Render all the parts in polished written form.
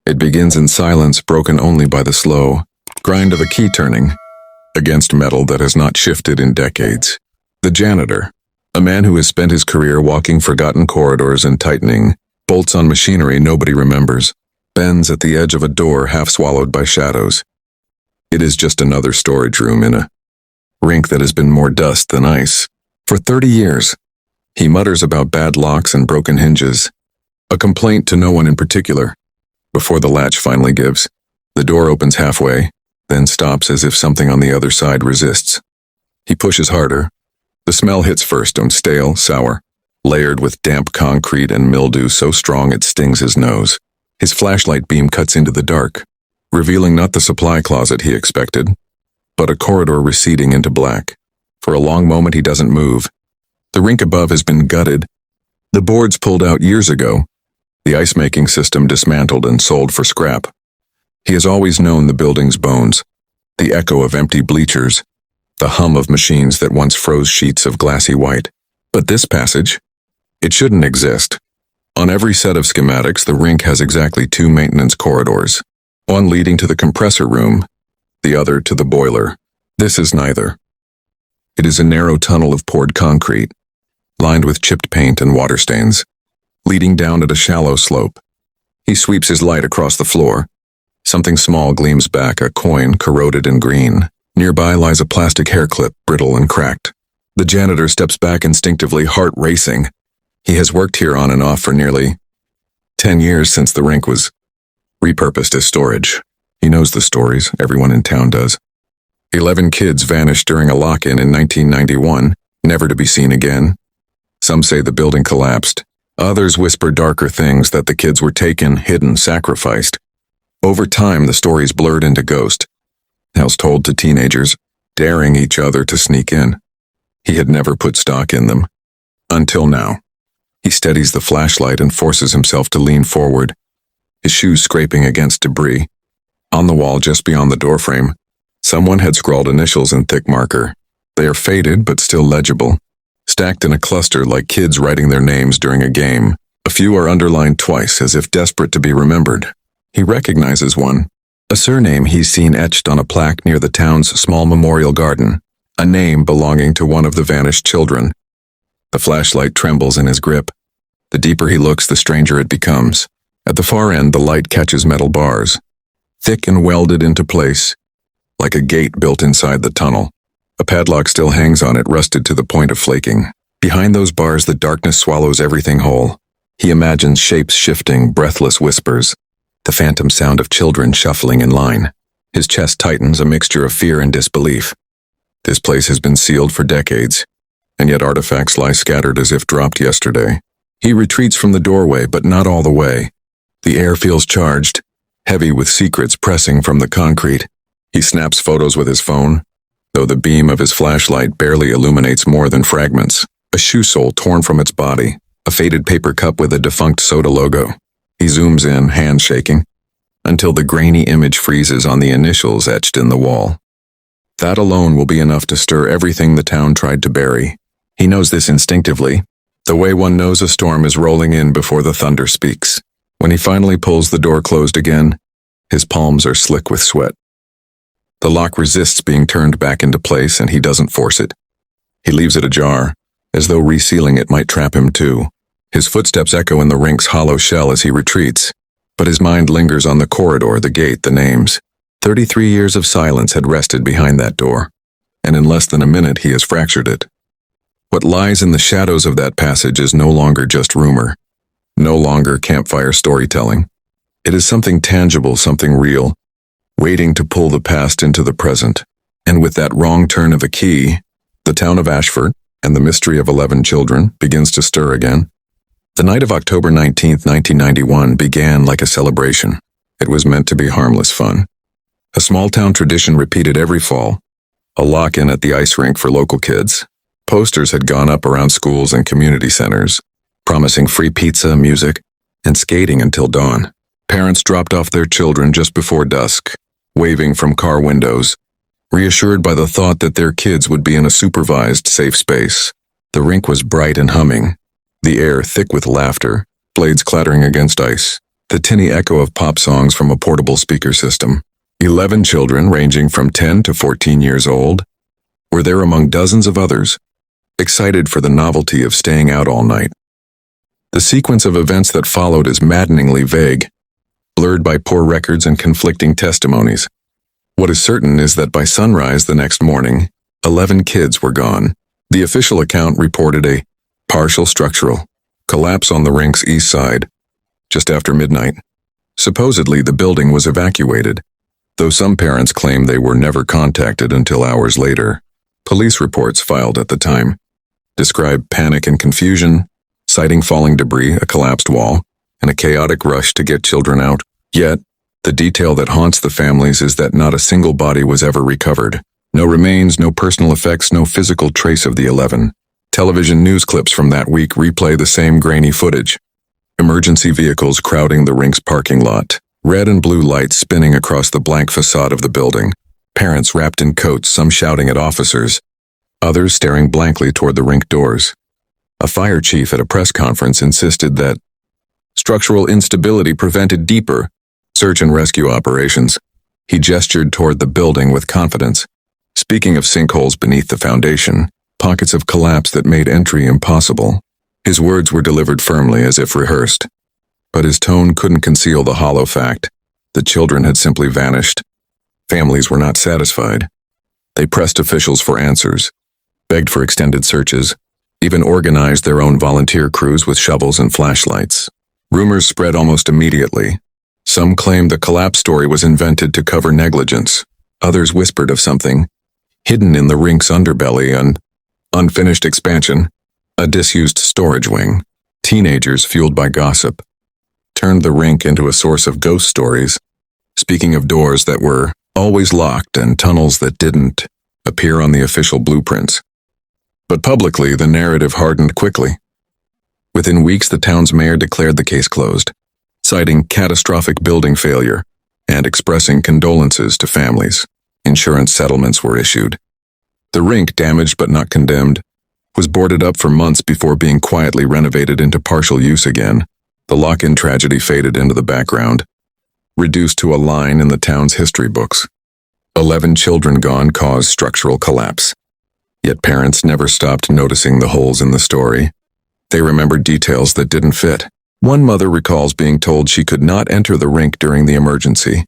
It begins in silence, broken only by the slow grind of a key turning against metal that has not shifted in decades. The janitor, a man who has spent his career walking forgotten corridors and tightening bolts on machinery nobody remembers, bends at the edge of a door half swallowed by shadows. It is just another storage room in a rink that has been more dust than ice for 30 years. He mutters about bad locks and broken hinges, a complaint to no one in particular. Before the latch finally gives, the door opens halfway, then stops as if something on the other side resists. He pushes harder. The smell hits first, stale, sour, layered with damp concrete and mildew so strong it stings his nose. His flashlight beam cuts into the dark, revealing not the supply closet he expected, but a corridor receding into black. For a long moment he doesn't move. The rink above has been gutted, the boards pulled out years ago, the ice-making system dismantled and sold for scrap. He has always known the building's bones, the echo of empty bleachers, the hum of machines that once froze sheets of glassy white. But this passage? It shouldn't exist. On every set of schematics, the rink has exactly two maintenance corridors, one leading to the compressor room, the other to the boiler. This is neither. It is a narrow tunnel of poured concrete, lined with chipped paint and water stains, leading down at a shallow slope. He sweeps his light across the floor. Something small gleams back, a coin corroded and green. Nearby lies a plastic hair clip, brittle and cracked. The janitor steps back instinctively, heart racing. He has worked here on and off for nearly 10 years since the rink was repurposed as storage. He knows the stories, everyone in town does. 11 kids vanished during a lock-in in 1991, never to be seen again. Some say the building collapsed. Others whisper darker things, that the kids were taken, hidden, sacrificed. Over time, the stories blurred into ghost tales told to teenagers, daring each other to sneak in. He had never put stock in them. Until now. He steadies the flashlight and forces himself to lean forward, his shoes scraping against debris. On the wall just beyond the doorframe, someone had scrawled initials in thick marker. They are faded but still legible, stacked in a cluster like kids writing their names during a game. A few are underlined twice, as if desperate to be remembered. He recognizes one, a surname he's seen etched on a plaque near the town's small memorial garden, a name belonging to one of the vanished children. The flashlight trembles in his grip. The deeper he looks, the stranger it becomes. At the far end, the light catches metal bars, thick and welded into place, like a gate built inside the tunnel. A padlock still hangs on it, rusted to the point of flaking. Behind those bars, the darkness swallows everything whole. He imagines shapes shifting, breathless whispers, the phantom sound of children shuffling in line. His chest tightens, a mixture of fear and disbelief. This place has been sealed for decades, and yet artifacts lie scattered as if dropped yesterday. He retreats from the doorway, but not all the way. The air feels charged, heavy with secrets pressing from the concrete. He snaps photos with his phone, though the beam of his flashlight barely illuminates more than fragments. A shoe sole torn from its body, a faded paper cup with a defunct soda logo. He zooms in, hands shaking, until the grainy image freezes on the initials etched in the wall. That alone will be enough to stir everything the town tried to bury. He knows this instinctively, the way one knows a storm is rolling in before the thunder speaks. When he finally pulls the door closed again, his palms are slick with sweat. The lock resists being turned back into place, and he doesn't force it. He leaves it ajar, as though resealing it might trap him too. His footsteps echo in the rink's hollow shell as he retreats, but his mind lingers on the corridor, the gate, the names. 33 years of silence had rested behind that door, and in less than a minute he has fractured it. What lies in the shadows of that passage is no longer just rumor, no longer campfire storytelling. It is something tangible, something real, waiting to pull the past into the present. And with that wrong turn of a key, the town of Ashford and the mystery of 11 children begins to stir again. The night of October 19, 1991 began like a celebration. It was meant to be harmless fun. A small-town tradition repeated every fall, a lock-in at the ice rink for local kids. Posters had gone up around schools and community centers, promising free pizza, music, and skating until dawn. Parents dropped off their children just before dusk, waving from car windows, reassured by the thought that their kids would be in a supervised, safe space. The rink was bright and humming, the air thick with laughter, blades clattering against ice. the tinny echo of pop songs from a portable speaker system. 11 children, ranging from 10 to 14 years old, were there among dozens of others, excited for the novelty of staying out all night. The sequence of events that followed is maddeningly vague, blurred by poor records and conflicting testimonies. What is certain is that by sunrise the next morning, 11 kids were gone. The official account reported a partial structural collapse on the rink's east side, just after midnight. Supposedly, the building was evacuated, though some parents claim they were never contacted until hours later. Police reports filed at the time described panic and confusion, citing falling debris, a collapsed wall, and a chaotic rush to get children out. Yet, the detail that haunts the families is that not a single body was ever recovered. No remains, no personal effects, no physical trace of the 11. Television news clips from that week replay the same grainy footage. Emergency vehicles crowding the rink's parking lot, red and blue lights spinning across the blank facade of the building, parents wrapped in coats, some shouting at officers, others staring blankly toward the rink doors. A fire chief at a press conference insisted that structural instability prevented deeper search and rescue operations. He gestured toward the building with confidence, speaking of sinkholes beneath the foundation, pockets of collapse that made entry impossible. His words were delivered firmly as if rehearsed, but his tone couldn't conceal the hollow fact that children had simply vanished. Families were not satisfied. They pressed officials for answers, begged for extended searches, even organized their own volunteer crews with shovels and flashlights. Rumors spread almost immediately. Some claimed the collapse story was invented to cover negligence. Others whispered of something hidden in the rink's underbelly, an unfinished expansion, a disused storage wing. Teenagers, fueled by gossip, turned the rink into a source of ghost stories, speaking of doors that were always locked and tunnels that didn't appear on the official blueprints. But publicly, the narrative hardened quickly. Within weeks, the town's mayor declared the case closed, citing catastrophic building failure and expressing condolences to families. Insurance settlements were issued. The rink, damaged but not condemned, was boarded up for months before being quietly renovated into partial use again. The lock-in tragedy faded into the background, reduced to a line in the town's history books. 11 children gone caused structural collapse. Yet parents never stopped noticing the holes in the story. They remembered details that didn't fit. One mother recalls being told she could not enter the rink during the emergency.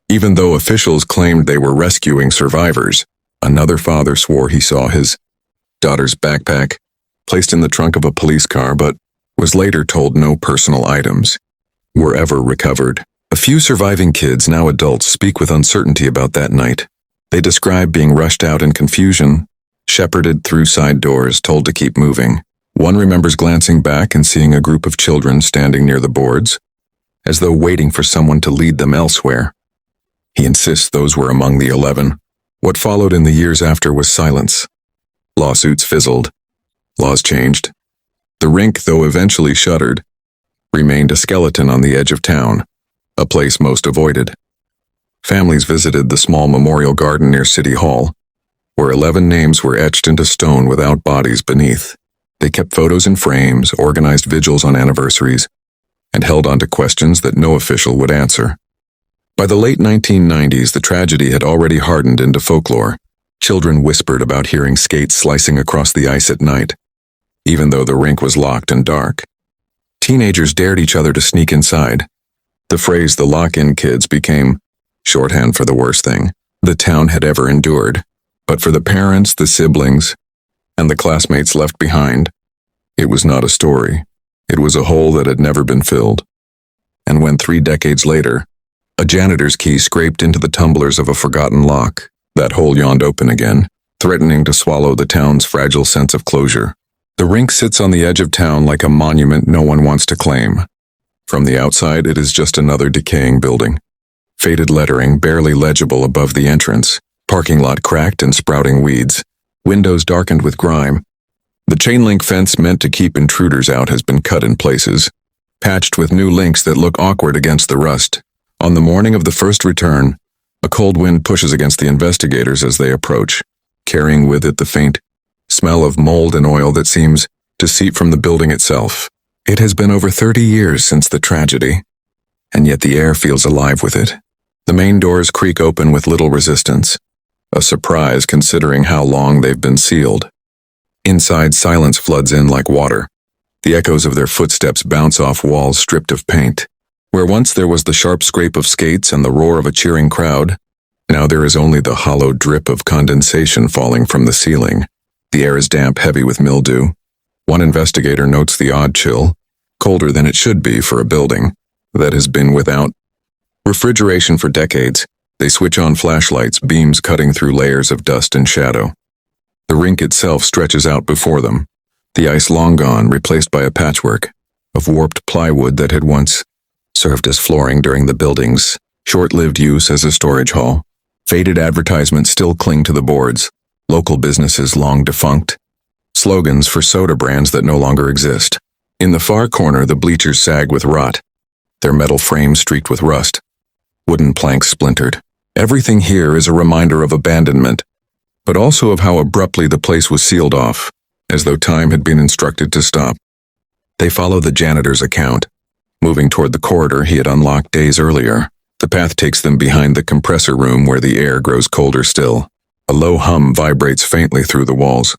Even though officials claimed they were rescuing survivors, another father swore he saw his daughter's backpack placed in the trunk of a police car, but was later told no personal items were ever recovered. A few surviving kids, now adults, speak with uncertainty about that night. They describe being rushed out in confusion, shepherded through side doors, told to keep moving. One remembers glancing back and seeing a group of children standing near the boards, as though waiting for someone to lead them elsewhere. He insists those were among the 11. What followed in the years after was silence. Lawsuits fizzled. Laws changed. The rink, though eventually shuttered, remained a skeleton on the edge of town, a place most avoided. Families visited the small memorial garden near City Hall, where 11 names were etched into stone without bodies beneath. They kept photos in frames, organized vigils on anniversaries, and held on to questions that no official would answer. By the late 1990s, the tragedy had already hardened into folklore. Children whispered about hearing skates slicing across the ice at night, even though the rink was locked and dark. Teenagers dared each other to sneak inside. The phrase "the lock-in kids" became shorthand for the worst thing the town had ever endured. But for the parents, the siblings, and the classmates left behind, it was not a story. It was a hole that had never been filled. And when 3 decades later, a janitor's key scraped into the tumblers of a forgotten lock, that hole yawned open again, threatening to swallow the town's fragile sense of closure. The rink sits on the edge of town like a monument no one wants to claim. From the outside, it is just another decaying building. Faded lettering barely legible above the entrance, parking lot cracked and sprouting weeds, windows darkened with grime. The chain-link fence meant to keep intruders out has been cut in places, patched with new links that look awkward against the rust. On the morning of the first return, a cold wind pushes against the investigators as they approach, carrying with it the faint smell of mold and oil that seems to seep from the building itself. It has been over 30 years since the tragedy, and yet the air feels alive with it. The main doors creak open with little resistance, a surprise considering how long they've been sealed. Inside, silence floods in like water. The echoes of their footsteps bounce off walls stripped of paint. Where once there was the sharp scrape of skates and the roar of a cheering crowd, now there is only the hollow drip of condensation falling from the ceiling. The air is damp, heavy with mildew. One investigator notes the odd chill, colder than it should be for a building that has been without refrigeration for decades. They switch on flashlights, beams cutting through layers of dust and shadow. The rink itself stretches out before them, the ice long gone, replaced by a patchwork of warped plywood that had once served as flooring during the building's short-lived use as a storage hall. Faded advertisements still cling to the boards, local businesses long defunct, slogans for soda brands that no longer exist. In the far corner, the bleachers sag with rot, their metal frames streaked with rust, wooden planks splintered. Everything here is a reminder of abandonment, but also of how abruptly the place was sealed off, as though time had been instructed to stop. They follow the janitor's account, moving toward the corridor he had unlocked days earlier. The path takes them behind the compressor room where the air grows colder still. A low hum vibrates faintly through the walls,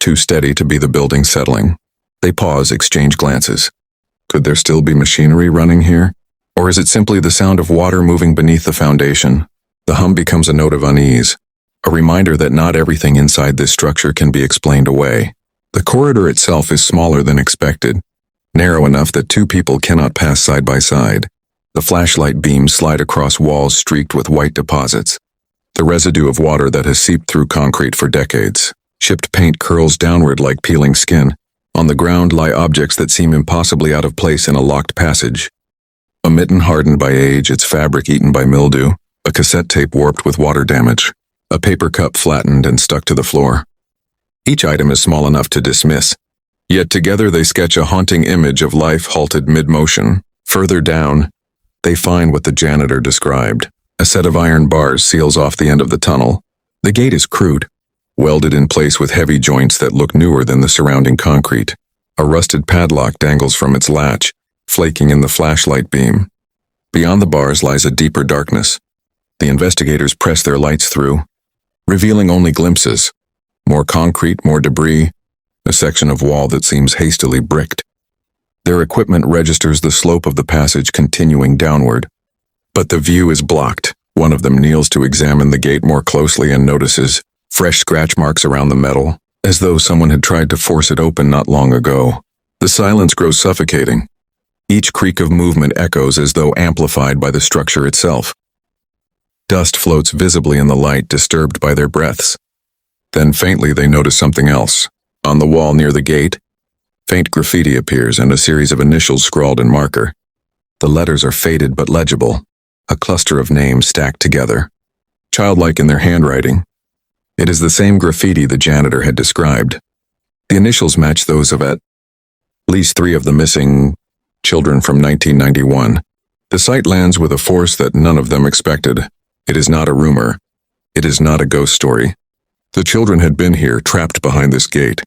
too steady to be the building settling. They pause, exchange glances. Could there still be machinery running here? Or is it simply the sound of water moving beneath the foundation? The hum becomes a note of unease, a reminder that not everything inside this structure can be explained away. The corridor itself is smaller than expected, narrow enough that two people cannot pass side by side. The flashlight beams slide across walls streaked with white deposits, the residue of water that has seeped through concrete for decades. Chipped paint curls downward like peeling skin. On the ground lie objects that seem impossibly out of place in a locked passage. A mitten hardened by age, its fabric eaten by mildew, a cassette tape warped with water damage, a paper cup flattened and stuck to the floor. Each item is small enough to dismiss, yet together they sketch a haunting image of life halted mid-motion. Further down, they find what the janitor described. A set of iron bars seals off the end of the tunnel. The gate is crude, welded in place with heavy joints that look newer than the surrounding concrete. A rusted padlock dangles from its latch, flaking in the flashlight beam. Beyond the bars lies a deeper darkness. The investigators press their lights through, revealing only glimpses. More concrete, more debris, a section of wall that seems hastily bricked. Their equipment registers the slope of the passage continuing downward. But the view is blocked. One of them kneels to examine the gate more closely and notices fresh scratch marks around the metal, as though someone had tried to force it open not long ago. The silence grows suffocating. Each creak of movement echoes as though amplified by the structure itself. Dust floats visibly in the light, disturbed by their breaths. Then faintly they notice something else. On the wall near the gate, faint graffiti appears and a series of initials scrawled in marker. The letters are faded but legible, a cluster of names stacked together, childlike in their handwriting. It is the same graffiti the janitor had described. The initials match those of at least 3 of the missing children from 1991. The sight lands with a force that none of them expected. It is not a rumor. It is not a ghost story. The children had been here, trapped behind this gate.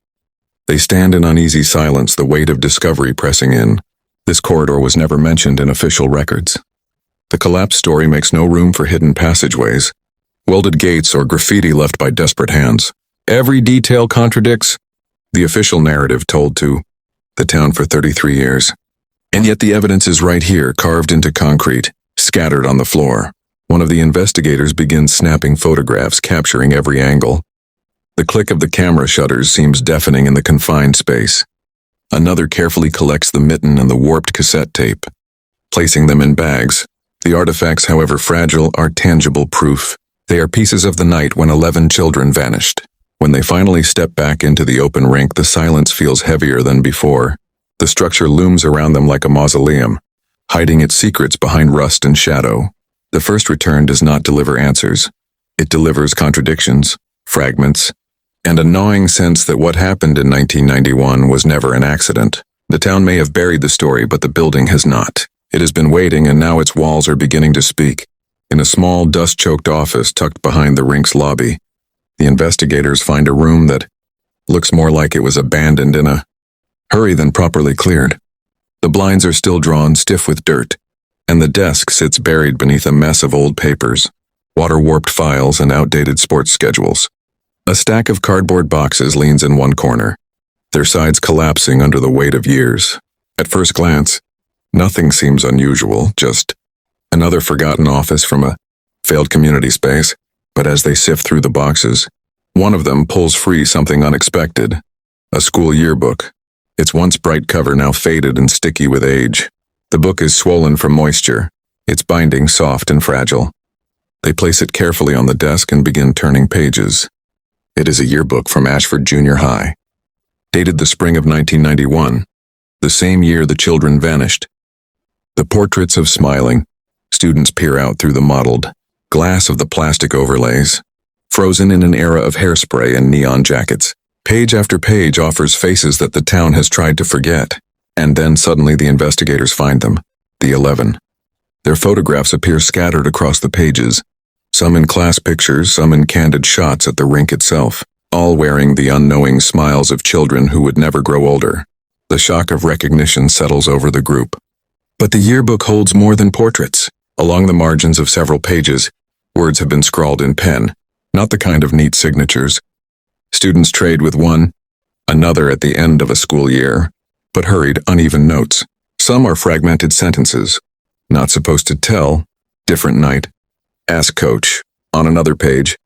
They stand in uneasy silence, the weight of discovery pressing in. This corridor was never mentioned in official records. The collapse story makes no room for hidden passageways, welded gates, or graffiti left by desperate hands. Every detail contradicts the official narrative told to the town for 33 years. And yet the evidence is right here, carved into concrete, scattered on the floor. One of the investigators begins snapping photographs, capturing every angle. The click of the camera shutters seems deafening in the confined space. Another carefully collects the mitten and the warped cassette tape, placing them in bags. The artifacts, however fragile, are tangible proof. They are pieces of the night when 11 children vanished. When they finally step back into the open rink, the silence feels heavier than before. The structure looms around them like a mausoleum, hiding its secrets behind rust and shadow. The first return does not deliver answers. It delivers contradictions, fragments, and a gnawing sense that what happened in 1991 was never an accident. The town may have buried the story, but the building has not. It has been waiting, and now its walls are beginning to speak. In a small, dust-choked office tucked behind the rink's lobby, the investigators find a room that looks more like it was abandoned in a hurry than properly cleared. The blinds are still drawn, stiff with dirt. and the desk sits buried beneath a mess of old papers, water-warped files, and outdated sports schedules. A stack of cardboard boxes leans in one corner, their sides collapsing under the weight of years. At first glance, nothing seems unusual, just another forgotten office from a failed community space. But as they sift through the boxes, one of them pulls free something unexpected: a school yearbook. Its once bright cover now faded and sticky with age. The book is swollen from moisture, its binding soft and fragile. They place it carefully on the desk and begin turning pages. It is a yearbook from Ashford Junior High, dated the spring of 1991, the same year the children vanished. The portraits of smiling students peer out through the mottled glass of the plastic overlays, frozen in an era of hairspray and neon jackets. Page after page offers faces that the town has tried to forget, and then suddenly the investigators find them, the 11. Their photographs appear scattered across the pages, some in class pictures, some in candid shots at the rink itself, all wearing the unknowing smiles of children who would never grow older. The shock of recognition settles over the group. But the yearbook holds more than portraits. Along the margins of several pages, words have been scrawled in pen, not the kind of neat signatures. Students trade with one another at the end of a school year, but hurried, uneven notes. Some are fragmented sentences. Not supposed to tell. Different night. Ask coach. On another page,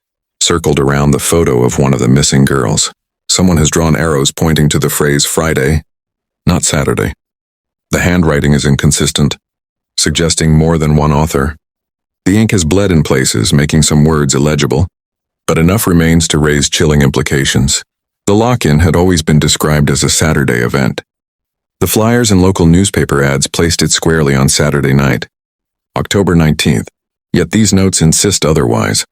circled around the photo of one of the missing girls, someone has drawn arrows pointing to the phrase Friday, not Saturday. The handwriting is inconsistent, suggesting more than one author. The ink has bled in places, making some words illegible, but enough remains to raise chilling implications. The lock-in had always been described as a Saturday event. The flyers and local newspaper ads placed it squarely on Saturday night, October 19th, yet these notes insist otherwise.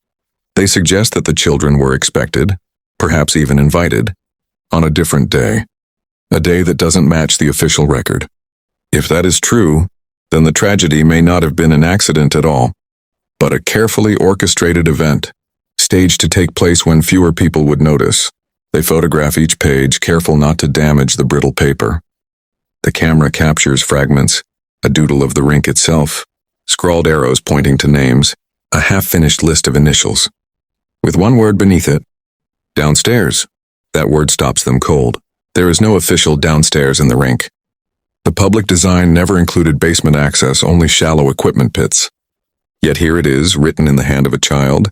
They suggest that the children were expected, perhaps even invited, on a different day, a day that doesn't match the official record. If that is true, then the tragedy may not have been an accident at all, but a carefully orchestrated event, staged to take place when fewer people would notice. They photograph each page, careful not to damage the brittle paper. The camera captures fragments, a doodle of the rink itself, scrawled arrows pointing to names, a half-finished list of initials. With one word beneath it, downstairs. That word stops them cold. There is no official downstairs in the rink. The public design never included basement access, only shallow equipment pits. Yet here it is, written in the hand of a child,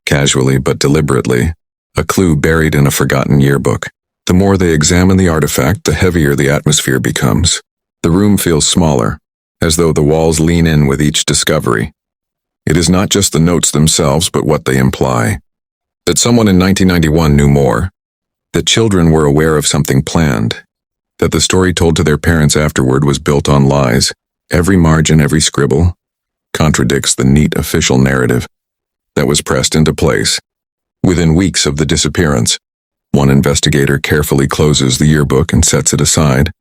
casually but deliberately, a clue buried in a forgotten yearbook. The more they examine the artifact, the heavier the atmosphere becomes. The room feels smaller, as though the walls lean in with each discovery. It is not just the notes themselves, but what they imply. That someone in 1991 knew more. That children were aware of something planned. That the story told to their parents afterward was built on lies. Every margin, every scribble, contradicts the neat official narrative that was pressed into place. Within weeks of the disappearance, one investigator carefully closes the yearbook and sets it aside,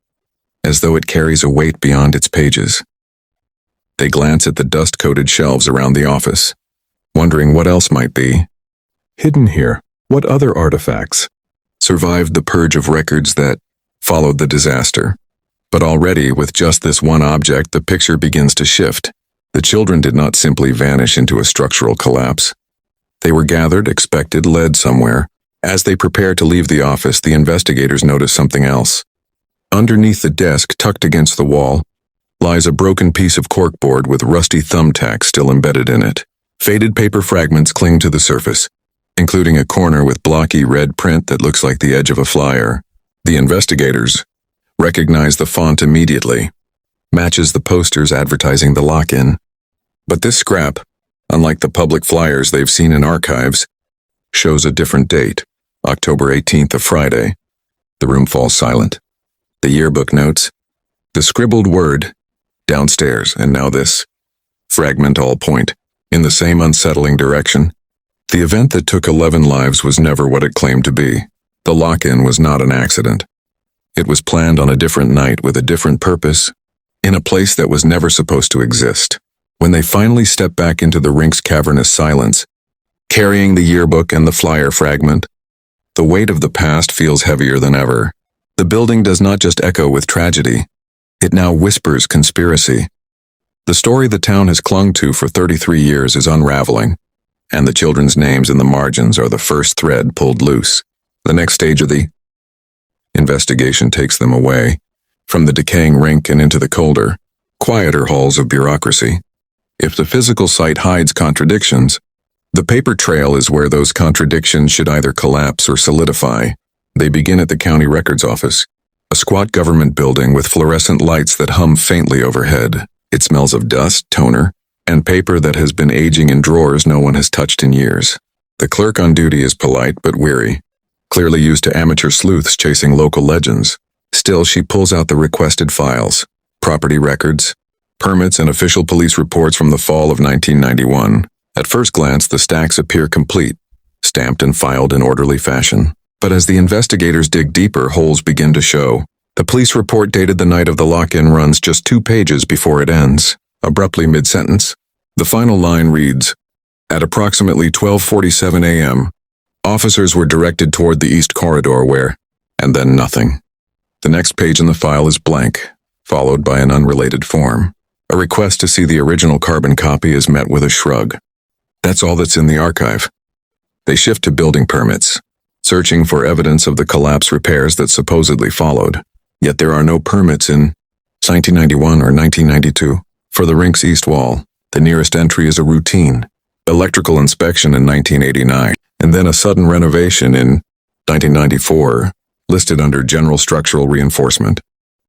as though it carries a weight beyond its pages. They glance at the dust-coated shelves around the office, wondering what else might be hidden here. What other artifacts survived the purge of records that followed the disaster? But already, with just this one object, the picture begins to shift. The children did not simply vanish into a structural collapse. They were gathered, expected, led somewhere. As they prepare to leave the office, the investigators notice something else. Underneath the desk, tucked against the wall, lies a broken piece of corkboard with rusty thumbtacks still embedded in it. Faded paper fragments cling to the surface, including a corner with blocky red print that looks like the edge of a flyer. The investigators recognize the font immediately. Matches the posters advertising the lock-in. But this scrap, unlike the public flyers they've seen in archives, shows a different date, October 18th, a Friday. The room falls silent. The yearbook notes, the scribbled word, downstairs, and now this fragment all point in the same unsettling direction. The event that took 11 lives was never what it claimed to be. The lock-in was not an accident. It was planned on a different night with a different purpose, in a place that was never supposed to exist. When they finally step back into the rink's cavernous silence, carrying the yearbook and the flyer fragment, the weight of the past feels heavier than ever. The building does not just echo with tragedy, it now whispers conspiracy. The story the town has clung to for 33 years is unraveling, and the children's names in the margins are the first thread pulled loose. The next stage of the investigation takes them away from the decaying rink and into the colder, quieter halls of bureaucracy. If the physical site hides contradictions, the paper trail is where those contradictions should either collapse or solidify. They begin at the county records office, a squat government building with fluorescent lights that hum faintly overhead. It smells of dust, toner, and paper that has been aging in drawers no one has touched in years. The clerk on duty is polite but weary, clearly used to amateur sleuths chasing local legends. Still, she pulls out the requested files, property records, permits, and official police reports from the fall of 1991. At first glance, the stacks appear complete, stamped and filed in orderly fashion. But as the investigators dig deeper, holes begin to show. The police report dated the night of the lock-in runs just 2 pages before it ends. Abruptly mid-sentence, the final line reads, "At approximately 12:47 a.m., officers were directed toward the east corridor where," and then nothing. The next page in the file is blank, followed by an unrelated form. A request to see the original carbon copy is met with a shrug. That's all that's in the archive. They shift to building permits, searching for evidence of the collapse repairs that supposedly followed. Yet there are no permits in 1991 or 1992. For the rink's east wall, the nearest entry is a routine electrical inspection in 1989, and then a sudden renovation in 1994, listed under general structural reinforcement.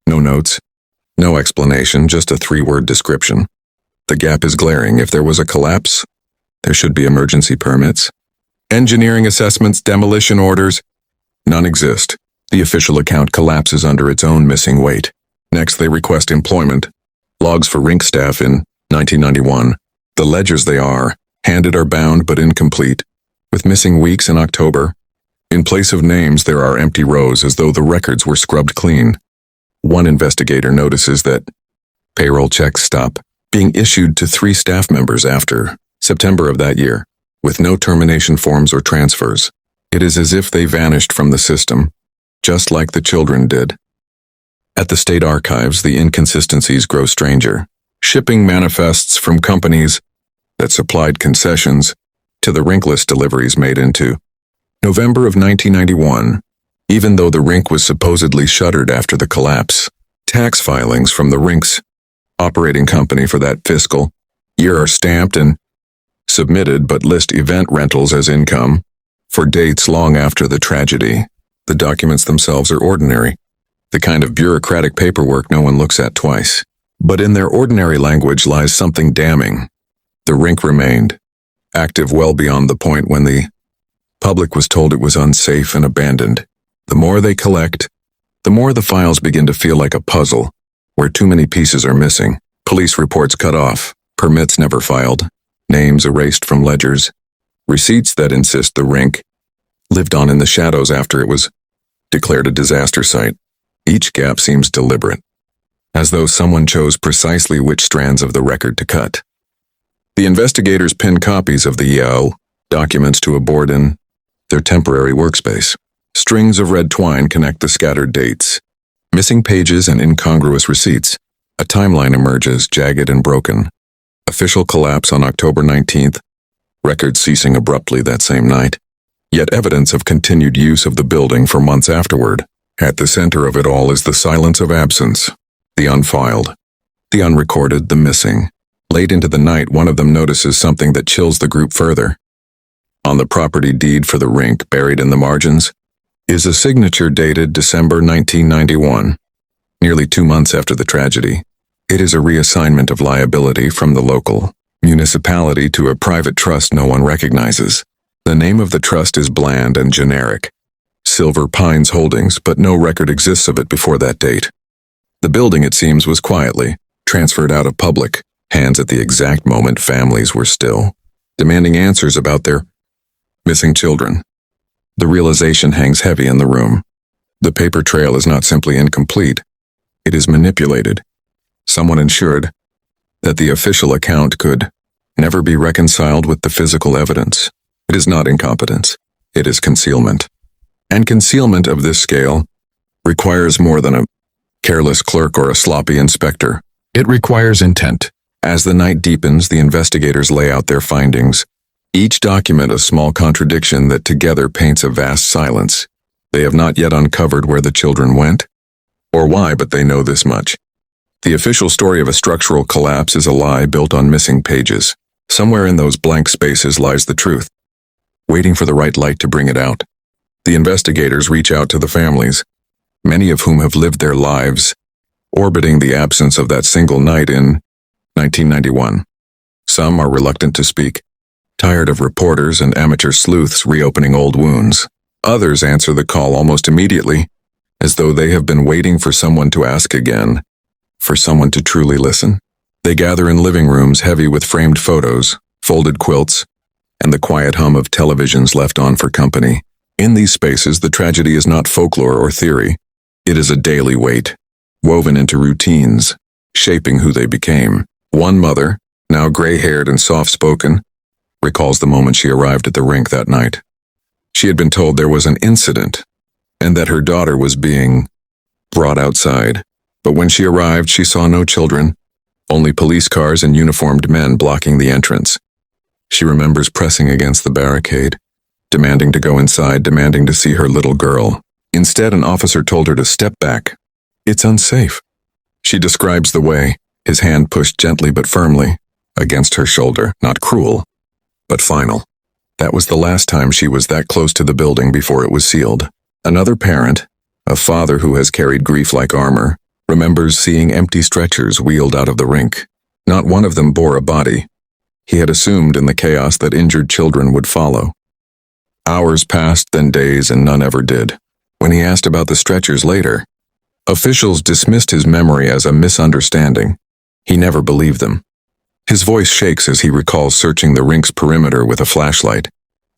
No notes, no explanation, just a 3-word description. The gap is glaring. If there was a collapse, there should be emergency permits. Engineering assessments, demolition orders, none exist. The official account collapses under its own missing weight. Next, they request employment. Logs for Rink staff in 1991. The ledgers they are, handed are bound but incomplete, with missing weeks in October. In place of names, there are empty rows as though the records were scrubbed clean. One investigator notices that payroll checks stop being issued to 3 staff members after September of that year, with no termination forms or transfers. It is as if they vanished from the system, just like the children did. At the state archives, the inconsistencies grow stranger. Shipping manifests from companies that supplied concessions to the Rinkless deliveries made into November of 1991, even though the Rink was supposedly shuttered after the collapse. Tax filings from the Rink's operating company for that fiscal year are stamped and submitted but list event rentals as income for dates long after the tragedy. The documents themselves are ordinary, the kind of bureaucratic paperwork no one looks at twice. But in their ordinary language lies something damning. The Rink remained active well beyond the point when the public was told it was unsafe and abandoned. The more they collect, the more the files begin to feel like a puzzle, where too many pieces are missing. Police reports cut off, permits never filed, names erased from ledgers, receipts that insist the Rink lived on in the shadows after it was declared a disaster site. Each gap seems deliberate, as though someone chose precisely which strands of the record to cut. The investigators pin copies of the documents to a board in their temporary workspace. Strings of red twine connect the scattered dates, missing pages and incongruous receipts. A timeline emerges, jagged and broken. Official collapse on October 19th, records ceasing abruptly that same night. Yet evidence of continued use of the building for months afterward. At the center of it all is the silence of absence, the unfiled, the unrecorded, the missing. Late into the night, one of them notices something that chills the group further. On the property deed for the Rink, buried in the margins, is a signature dated December 1991, nearly 2 months after the tragedy. It is a reassignment of liability from the local municipality to a private trust no one recognizes. The name of the trust is bland and generic, Silver Pines Holdings, but no record exists of it before that date. The building, it seems, was quietly transferred out of public hands at the exact moment families were still demanding answers about their missing children. The realization hangs heavy in the room. The paper trail is not simply incomplete, it is manipulated. Someone ensured that the official account could never be reconciled with the physical evidence. It is not incompetence, it is concealment. And concealment of this scale requires more than a careless clerk or a sloppy inspector. It requires intent, As the night deepens, the investigators lay out their findings. Each document a small contradiction that together paints a vast silence. They have not yet uncovered where the children went, or why, but they know this much. The official story of a structural collapse is a lie built on missing pages. Somewhere in those blank spaces lies the truth, waiting for the right light to bring it out. The investigators reach out to the families, many of whom have lived their lives, orbiting the absence of that single night in 1991. Some are reluctant to speak, tired of reporters and amateur sleuths reopening old wounds. Others answer the call almost immediately, as though they have been waiting for someone to ask again, for someone to truly listen. They gather in living rooms heavy with framed photos, folded quilts, and the quiet hum of televisions left on for company. In these spaces, the tragedy is not folklore or theory. It is a daily weight, woven into routines, shaping who they became. One mother, now gray-haired and soft-spoken, recalls the moment she arrived at the rink that night. She had been told there was an incident, and that her daughter was being brought outside. But when she arrived, she saw no children, only police cars and uniformed men blocking the entrance. She remembers pressing against the barricade, demanding to go inside, demanding to see her little girl. Instead, an officer told her to step back. It's unsafe. She describes the way, his hand pushed gently but firmly against her shoulder, not cruel, but final. That was the last time she was that close to the building before it was sealed. Another parent, a father who has carried grief like armor, remembers seeing empty stretchers wheeled out of the rink. Not one of them bore a body. He had assumed in the chaos that injured children would follow. Hours passed, then days, and none ever did. When he asked about the stretchers later, officials dismissed his memory as a misunderstanding. He never believed them. His voice shakes as he recalls searching the rink's perimeter with a flashlight,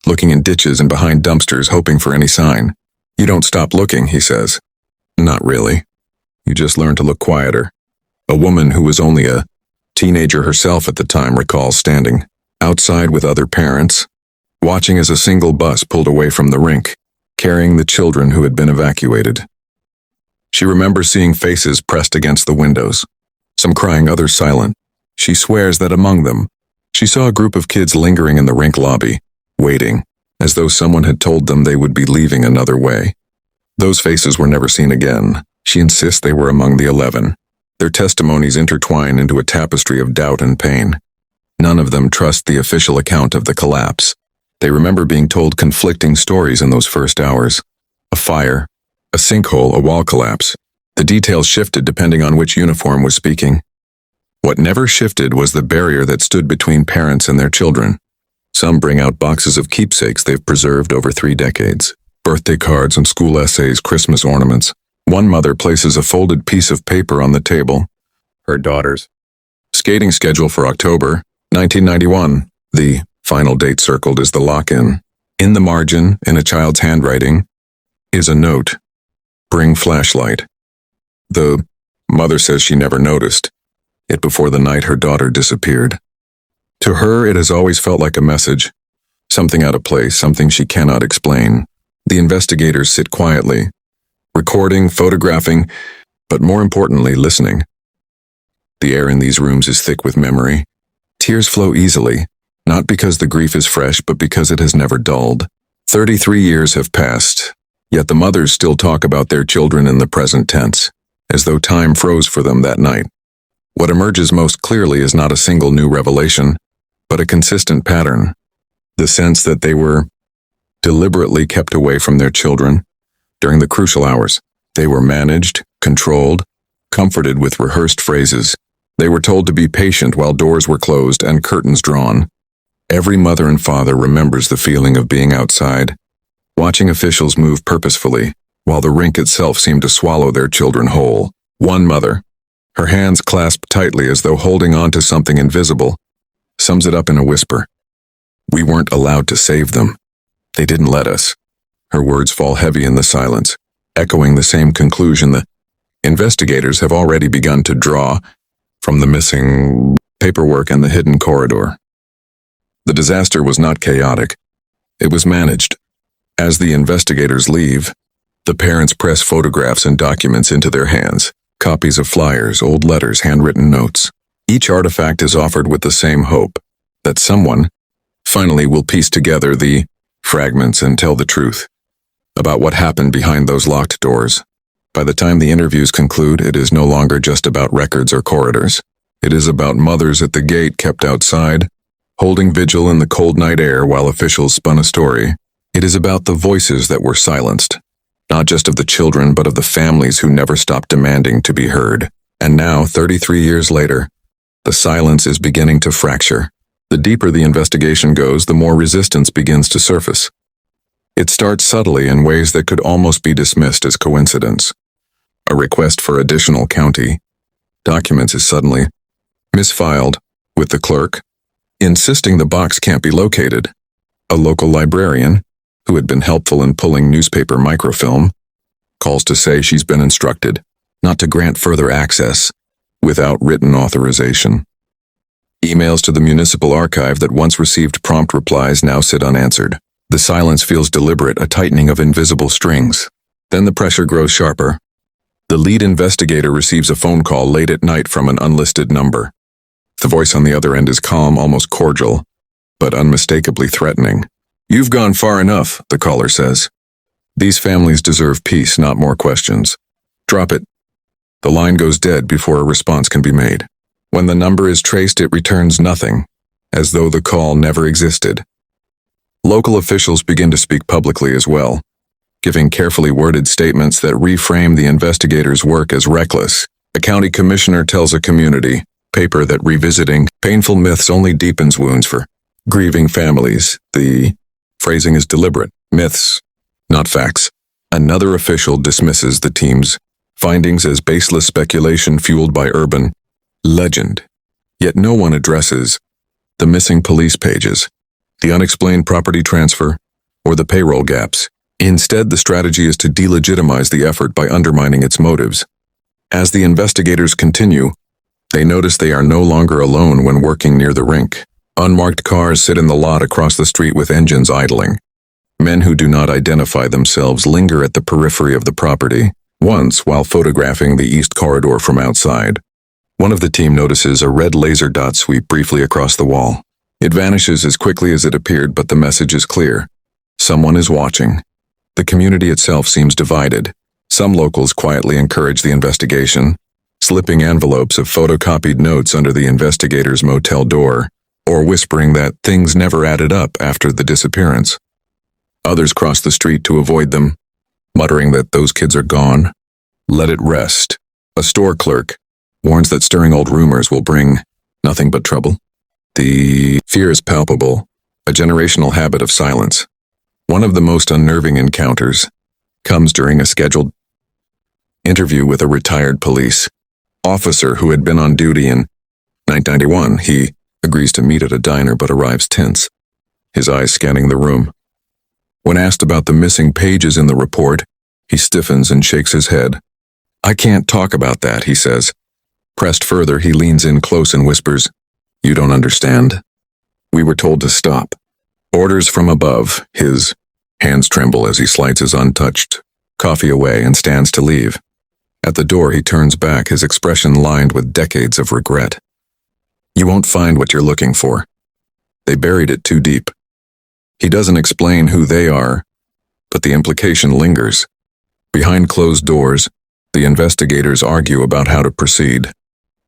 looking in ditches and behind dumpsters hoping for any sign. You don't stop looking, he says. Not really. You just learn to look quieter. A woman who was only a teenager herself at the time recalls standing outside with other parents, watching as a single bus pulled away from the rink, carrying the children who had been evacuated. She remembers seeing faces pressed against the windows, some crying, others silent. She swears that among them, she saw a group of kids lingering in the rink lobby, waiting, as though someone had told them they would be leaving another way. Those faces were never seen again. She insists they were among the 11. Their testimonies intertwine into a tapestry of doubt and pain. None of them trust the official account of the collapse. They remember being told conflicting stories in those first hours. A fire, a sinkhole, a wall collapse. The details shifted depending on which uniform was speaking. What never shifted was the barrier that stood between parents and their children. Some bring out boxes of keepsakes they've preserved over 3 decades. Birthday cards and school essays, Christmas ornaments. One mother places a folded piece of paper on the table. Her daughter's skating schedule for October 1991. The final date circled is the lock-in. In the margin, in a child's handwriting, is a note. Bring flashlight. The mother says she never noticed it before the night her daughter disappeared. To her, it has always felt like a message, something out of place, something she cannot explain. The investigators sit quietly, recording, photographing, but more importantly, listening. The air in these rooms is thick with memory. Tears flow easily, not because the grief is fresh, but because it has never dulled. 33 years have passed, yet the mothers still talk about their children in the present tense, as though time froze for them that night. What emerges most clearly is not a single new revelation, but a consistent pattern. The sense that they were deliberately kept away from their children during the crucial hours. They were managed, controlled, comforted with rehearsed phrases. They were told to be patient while doors were closed and curtains drawn. Every mother and father remembers the feeling of being outside, watching officials move purposefully, while the rink itself seemed to swallow their children whole. One mother, her hands clasped tightly as though holding on to something invisible, sums it up in a whisper. We weren't allowed to save them. They didn't let us. Her words fall heavy in the silence, echoing the same conclusion that investigators have already begun to draw from the missing paperwork and the hidden corridor. The disaster was not chaotic. It was managed. As the investigators leave, the parents press photographs and documents into their hands, copies of flyers, old letters, handwritten notes. Each artifact is offered with the same hope, that someone finally will piece together the fragments and tell the truth about what happened behind those locked doors. By the time the interviews conclude, it is no longer just about records or corridors. It is about mothers at the gate kept outside, holding vigil in the cold night air while officials spun a story. It is about the voices that were silenced, not just of the children but of the families who never stopped demanding to be heard. And now, 33 years later, the silence is beginning to fracture. The deeper the investigation goes, the more resistance begins to surface. It starts subtly in ways that could almost be dismissed as coincidence. A request for additional county documents is suddenly misfiled, with the clerk insisting the box can't be located. A local librarian, who had been helpful in pulling newspaper microfilm, calls to say she's been instructed not to grant further access without written authorization. Emails to the municipal archive that once received prompt replies now sit unanswered. The silence feels deliberate, a tightening of invisible strings. Then the pressure grows sharper. The lead investigator receives a phone call late at night from an unlisted number. The voice on the other end is calm, almost cordial, but unmistakably threatening. "You've gone far enough," the caller says. "These families deserve peace, not more questions. Drop it." The line goes dead before a response can be made. When the number is traced, it returns nothing, as though the call never existed. Local officials begin to speak publicly as well, giving carefully worded statements that reframe the investigators' work as reckless. A county commissioner tells a community paper that revisiting painful myths only deepens wounds for grieving families. The phrasing is deliberate. Myths, not facts. Another official dismisses the team's findings as baseless speculation fueled by urban legend. Yet no one addresses the missing police pages, the unexplained property transfer, or the payroll gaps. Instead, the strategy is to delegitimize the effort by undermining its motives. As the investigators continue, they notice they are no longer alone when working near the rink. Unmarked cars sit in the lot across the street with engines idling. Men who do not identify themselves linger at the periphery of the property, once while photographing the east corridor from outside. One of the team notices a red laser dot sweep briefly across the wall. It vanishes as quickly as it appeared, but the message is clear. Someone is watching. The community itself seems divided. Some locals quietly encourage the investigation, slipping envelopes of photocopied notes under the investigator's motel door, or whispering that things never added up after the disappearance. Others cross the street to avoid them, muttering that those kids are gone. Let it rest. A store clerk warns that stirring old rumors will bring nothing but trouble. The fear is palpable, a generational habit of silence. One of the most unnerving encounters comes during a scheduled interview with a retired police officer who had been on duty in 1991. He agrees to meet at a diner but arrives tense, his eyes scanning the room. When asked about the missing pages in the report, he stiffens and shakes his head. "I can't talk about that," he says. Pressed further, he leans in close and whispers, "You don't understand. We were told to stop. Orders from above." His hands tremble as he slides his untouched coffee away and stands to leave. At the door, he turns back, his expression lined with decades of regret. "You won't find what you're looking for. They buried it too deep." He doesn't explain who they are, but the implication lingers. Behind closed doors, the investigators argue about how to proceed.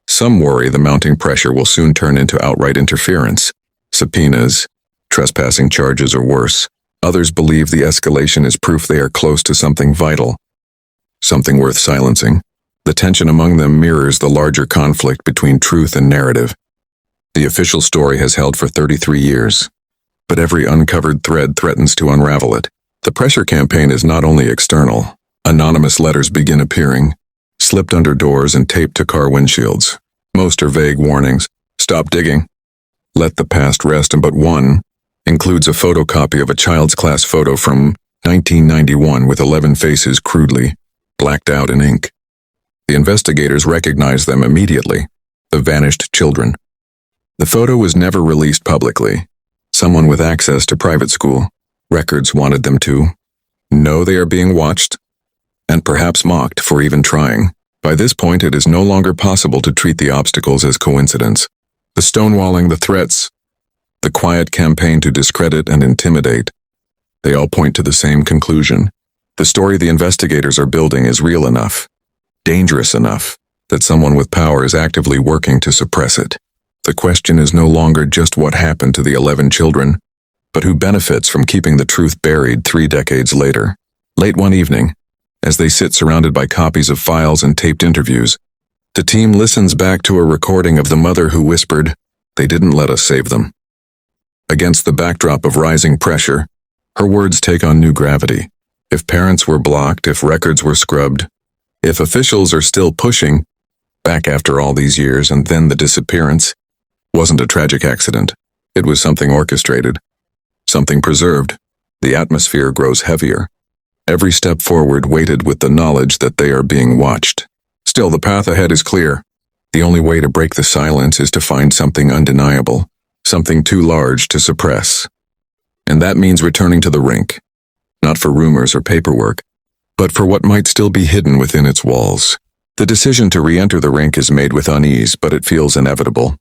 Some worry the mounting pressure will soon turn into outright interference, subpoenas, trespassing charges, or worse. Others believe the escalation is proof they are close to something vital, something worth silencing. The tension among them mirrors the larger conflict between truth and narrative. The official story has held for 33 years, but every uncovered thread threatens to unravel it. The pressure campaign is not only external. Anonymous letters begin appearing, slipped under doors and taped to car windshields. Most are vague warnings. Stop digging. Let the past rest, but one includes a photocopy of a child's class photo from 1991 with 11 faces crudely blacked out in ink. The investigators recognize them immediately, the vanished children. The photo was never released publicly. Someone with access to private school records wanted them to know they are being watched, and perhaps mocked for even trying. By this point, it is no longer possible to treat the obstacles as coincidence. The stonewalling, the threats, the quiet campaign to discredit and intimidate, they all point to the same conclusion. The story the investigators are building is real enough, dangerous enough, that someone with power is actively working to suppress it. The question is no longer just what happened to the 11 children, but who benefits from keeping the truth buried 3 decades later. Late one evening, as they sit surrounded by copies of files and taped interviews, the team listens back to a recording of the mother who whispered, "They didn't let us save them." Against the backdrop of rising pressure, her words take on new gravity. If parents were blocked, if records were scrubbed, if officials are still pushing back after all these years, and then the disappearance wasn't a tragic accident. It was something orchestrated, something preserved. The atmosphere grows heavier. Every step forward weighted with the knowledge that they are being watched. Still, the path ahead is clear. The only way to break the silence is to find something undeniable, something too large to suppress. And that means returning to the Rink, not for rumors or paperwork, but for what might still be hidden within its walls. The decision to re-enter the Rink is made with unease, but it feels inevitable.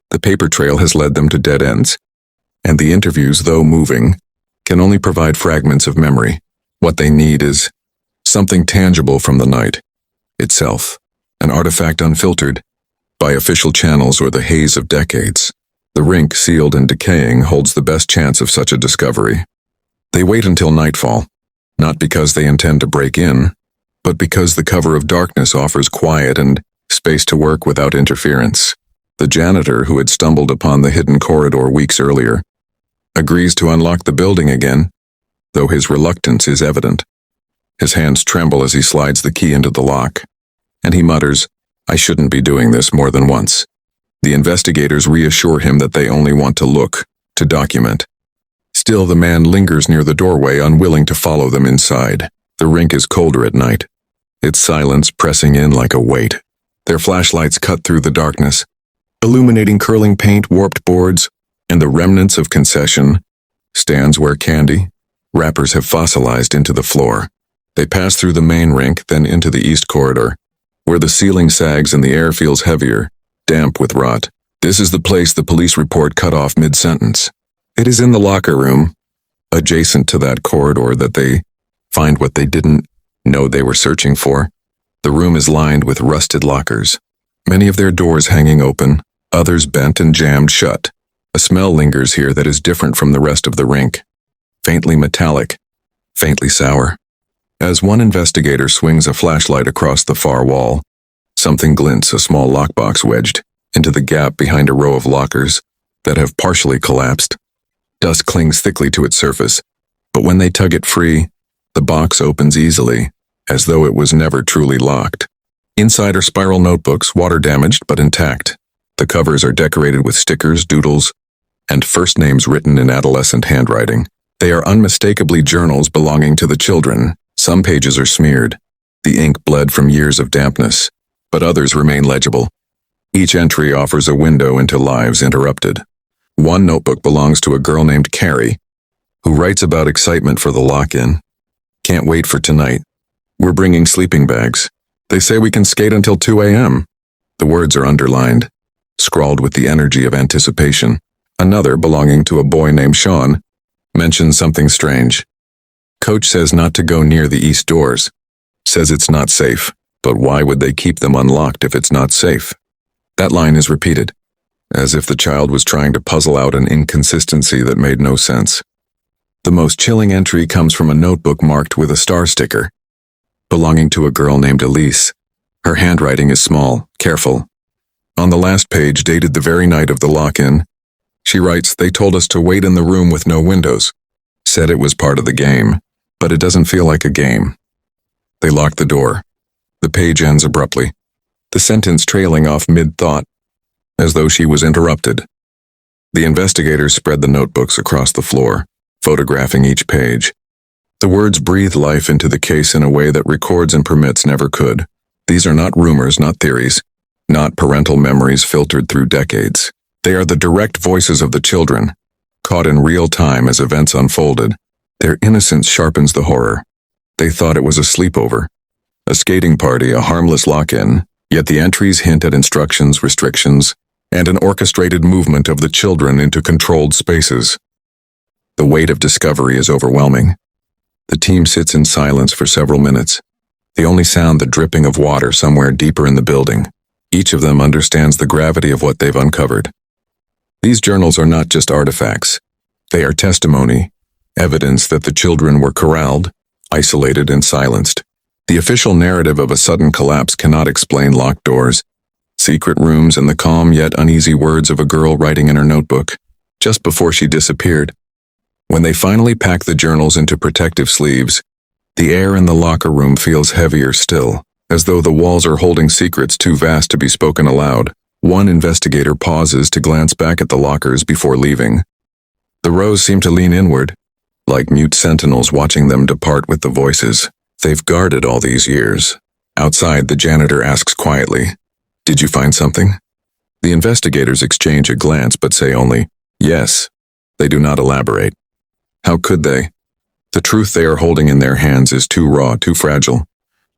The paper trail has led them to dead ends, and the interviews, though moving, can only provide fragments of memory. What they need is something tangible from the night itself, an artifact unfiltered by official channels or the haze of decades. The Rink, sealed and decaying, holds the best chance of such a discovery. They wait until nightfall, not because they intend to break in, but because the cover of darkness offers quiet and space to work without interference. The janitor, who had stumbled upon the hidden corridor weeks earlier, agrees to unlock the building again, though his reluctance is evident. His hands tremble as he slides the key into the lock, and he mutters, "I shouldn't be doing this more than once." The investigators reassure him that they only want to look, to document. Still, the man lingers near the doorway, unwilling to follow them inside. The Rink is colder at night, its silence pressing in like a weight. Their flashlights cut through the darkness, illuminating curling paint, warped boards, and the remnants of concession stands where candy wrappers have fossilized into the floor. They pass through the main Rink, then into the east corridor, where the ceiling sags and the air feels heavier, damp with rot. This is the place the police report cut off mid-sentence. It is in the locker room, adjacent to that corridor, that they find what they didn't know they were searching for. The room is lined with rusted lockers, many of their doors hanging open, others bent and jammed shut. A smell lingers here that is different from the rest of the Rink, faintly metallic, faintly sour. As one investigator swings a flashlight across the far wall, something glints, a small lockbox wedged into the gap behind a row of lockers that have partially collapsed. Dust clings thickly to its surface, but when they tug it free, the box opens easily, as though it was never truly locked. Inside are spiral notebooks, water-damaged but intact. The covers are decorated with stickers, doodles, and first names written in adolescent handwriting. They are unmistakably journals belonging to the children. Some pages are smeared. The ink bled from years of dampness, but others remain legible. Each entry offers a window into lives interrupted. One notebook belongs to a girl named Carrie, who writes about excitement for the lock-in. "Can't wait for tonight. We're bringing sleeping bags. They say we can skate until 2 a.m. The words are underlined, scrawled with the energy of anticipation. Another, belonging to a boy named Sean, mentions something strange. "Coach says not to go near the east doors. Says it's not safe. But why would they keep them unlocked if it's not safe?" That line is repeated, as if the child was trying to puzzle out an inconsistency that made no sense. The most chilling entry comes from a notebook marked with a star sticker, belonging to a girl named Elise. Her handwriting is small, careful. On the last page, dated the very night of the lock-in, she writes, "They told us to wait in the room with no windows. Said it was part of the game, but it doesn't feel like a game." They lock the door. The page ends abruptly, the sentence trailing off mid-thought, as though she was interrupted. The investigators spread the notebooks across the floor, photographing each page. The words breathe life into the case in a way that records and permits never could. These are not rumors, not theories, not parental memories filtered through decades. They are the direct voices of the children, caught in real time as events unfolded. Their innocence sharpens the horror. They thought it was a sleepover. A skating party, a harmless lock-in, yet the entries hint at instructions, restrictions, and an orchestrated movement of the children into controlled spaces. The weight of discovery is overwhelming. The team sits in silence for several minutes, the only sound the dripping of water somewhere deeper in the building. Each of them understands the gravity of what they've uncovered. These journals are not just artifacts. They are testimony, evidence that the children were corralled, isolated, and silenced. The official narrative of a sudden collapse cannot explain locked doors, secret rooms, and the calm yet uneasy words of a girl writing in her notebook just before she disappeared. When they finally pack the journals into protective sleeves, the air in the locker room feels heavier still, as though the walls are holding secrets too vast to be spoken aloud. One investigator pauses to glance back at the lockers before leaving. The rows seem to lean inward, like mute sentinels watching them depart with the voices they've guarded all these years. Outside, the janitor asks quietly, "Did you find something?" The investigators exchange a glance but say only, "Yes." They do not elaborate. How could they? The truth they are holding in their hands is too raw, too fragile,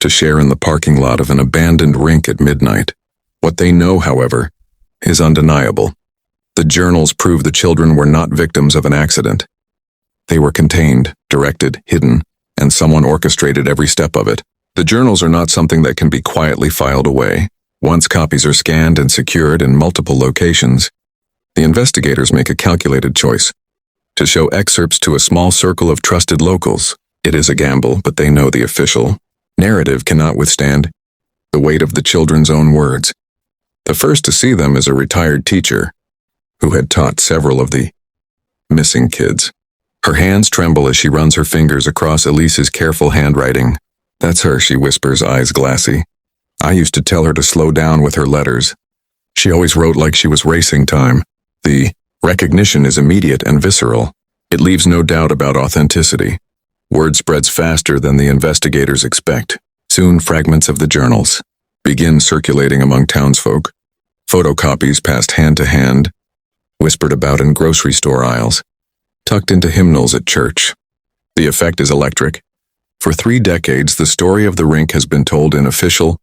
to share in the parking lot of an abandoned rink at midnight. What they know, however, is undeniable. The journals prove the children were not victims of an accident. They were contained, directed, hidden, and someone orchestrated every step of it. The journals are not something that can be quietly filed away. Once copies are scanned and secured in multiple locations, the investigators make a calculated choice to show excerpts to a small circle of trusted locals. It is a gamble, but they know the official narrative cannot withstand the weight of the children's own words. The first to see them is a retired teacher who had taught several of the missing kids. Her hands tremble as she runs her fingers across Elise's careful handwriting. "That's her," she whispers, eyes glassy. "I used to tell her to slow down with her letters. She always wrote like she was racing time." The recognition is immediate and visceral. It leaves no doubt about authenticity. Word spreads faster than the investigators expect. Soon, fragments of the journals begin circulating among townsfolk. Photocopies passed hand to hand, whispered about in grocery store aisles, tucked into hymnals at church. The effect is electric. For 3 decades, the story of the rink has been told in official,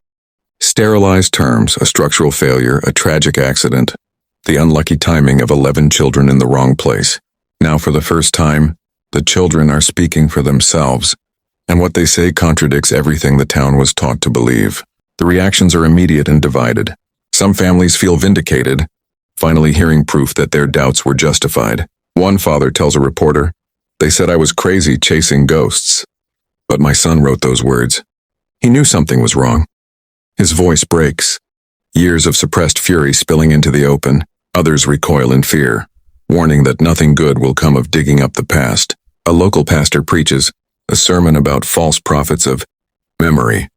sterilized terms: a structural failure, a tragic accident, the unlucky timing of 11 children in the wrong place. Now, for the first time, the children are speaking for themselves, and what they say contradicts everything the town was taught to believe. The reactions are immediate and divided. Some families feel vindicated, finally hearing proof that their doubts were justified. One father tells a reporter, "They said I was crazy chasing ghosts, but my son wrote those words. He knew something was wrong." His voice breaks, years of suppressed fury spilling into the open. Others recoil in fear, warning that nothing good will come of digging up the past. A local pastor preaches a sermon about false prophets of memory,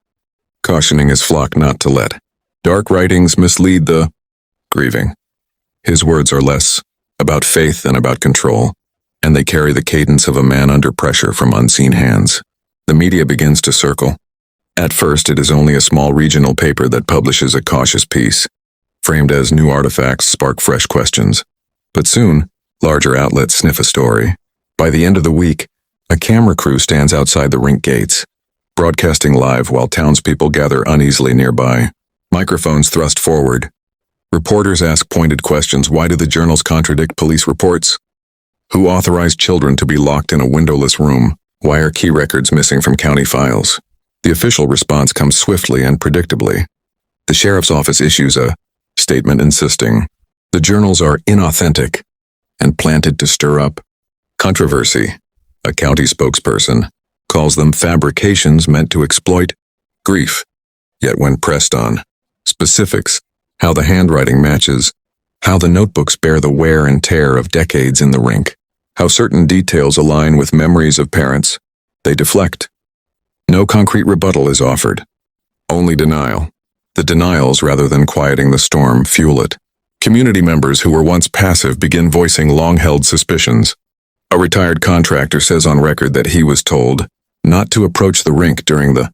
cautioning his flock not to let dark writings mislead the grieving. His words are less about faith than about control, and they carry the cadence of a man under pressure from unseen hands. The media begins to circle. At first, it is only a small regional paper that publishes a cautious piece, framed as new artifacts spark fresh questions. But soon, larger outlets sniff a story. By the end of the week, a camera crew stands outside the rink gates, broadcasting live while townspeople gather uneasily nearby. Microphones thrust forward. Reporters ask pointed questions. Why do the journals contradict police reports? Who authorized children to be locked in a windowless room? Why are key records missing from county files? The official response comes swiftly and predictably. The sheriff's office issues a statement insisting the journals are inauthentic and planted to stir up controversy. A county spokesperson calls them fabrications meant to exploit grief. Yet when pressed on specifics, how the handwriting matches, how the notebooks bear the wear and tear of decades in the rink, how certain details align with memories of parents, they deflect. No concrete rebuttal is offered, only denial. The denials, rather than quieting the storm, fuel it. Community members who were once passive begin voicing long-held suspicions. A retired contractor says on record that he was told not to approach the rink during the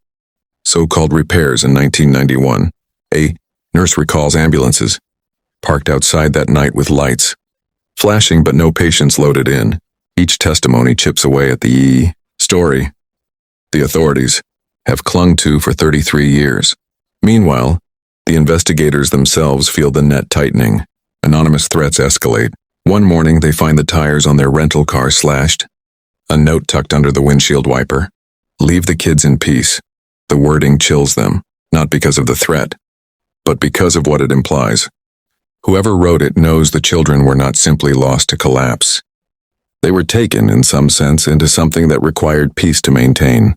so-called repairs in 1991. A nurse recalls ambulances parked outside that night with lights flashing but no patients loaded in. Each testimony chips away at the story. The authorities, have clung to for 33 years. Meanwhile, the investigators themselves feel the net tightening. Anonymous threats escalate. One morning, they find the tires on their rental car slashed. A note tucked under the windshield wiper. Leave the kids in peace. The wording chills them, not because of the threat, but because of what it implies. Whoever wrote it knows the children were not simply lost to collapse. They were taken, in some sense, into something that required peace to maintain.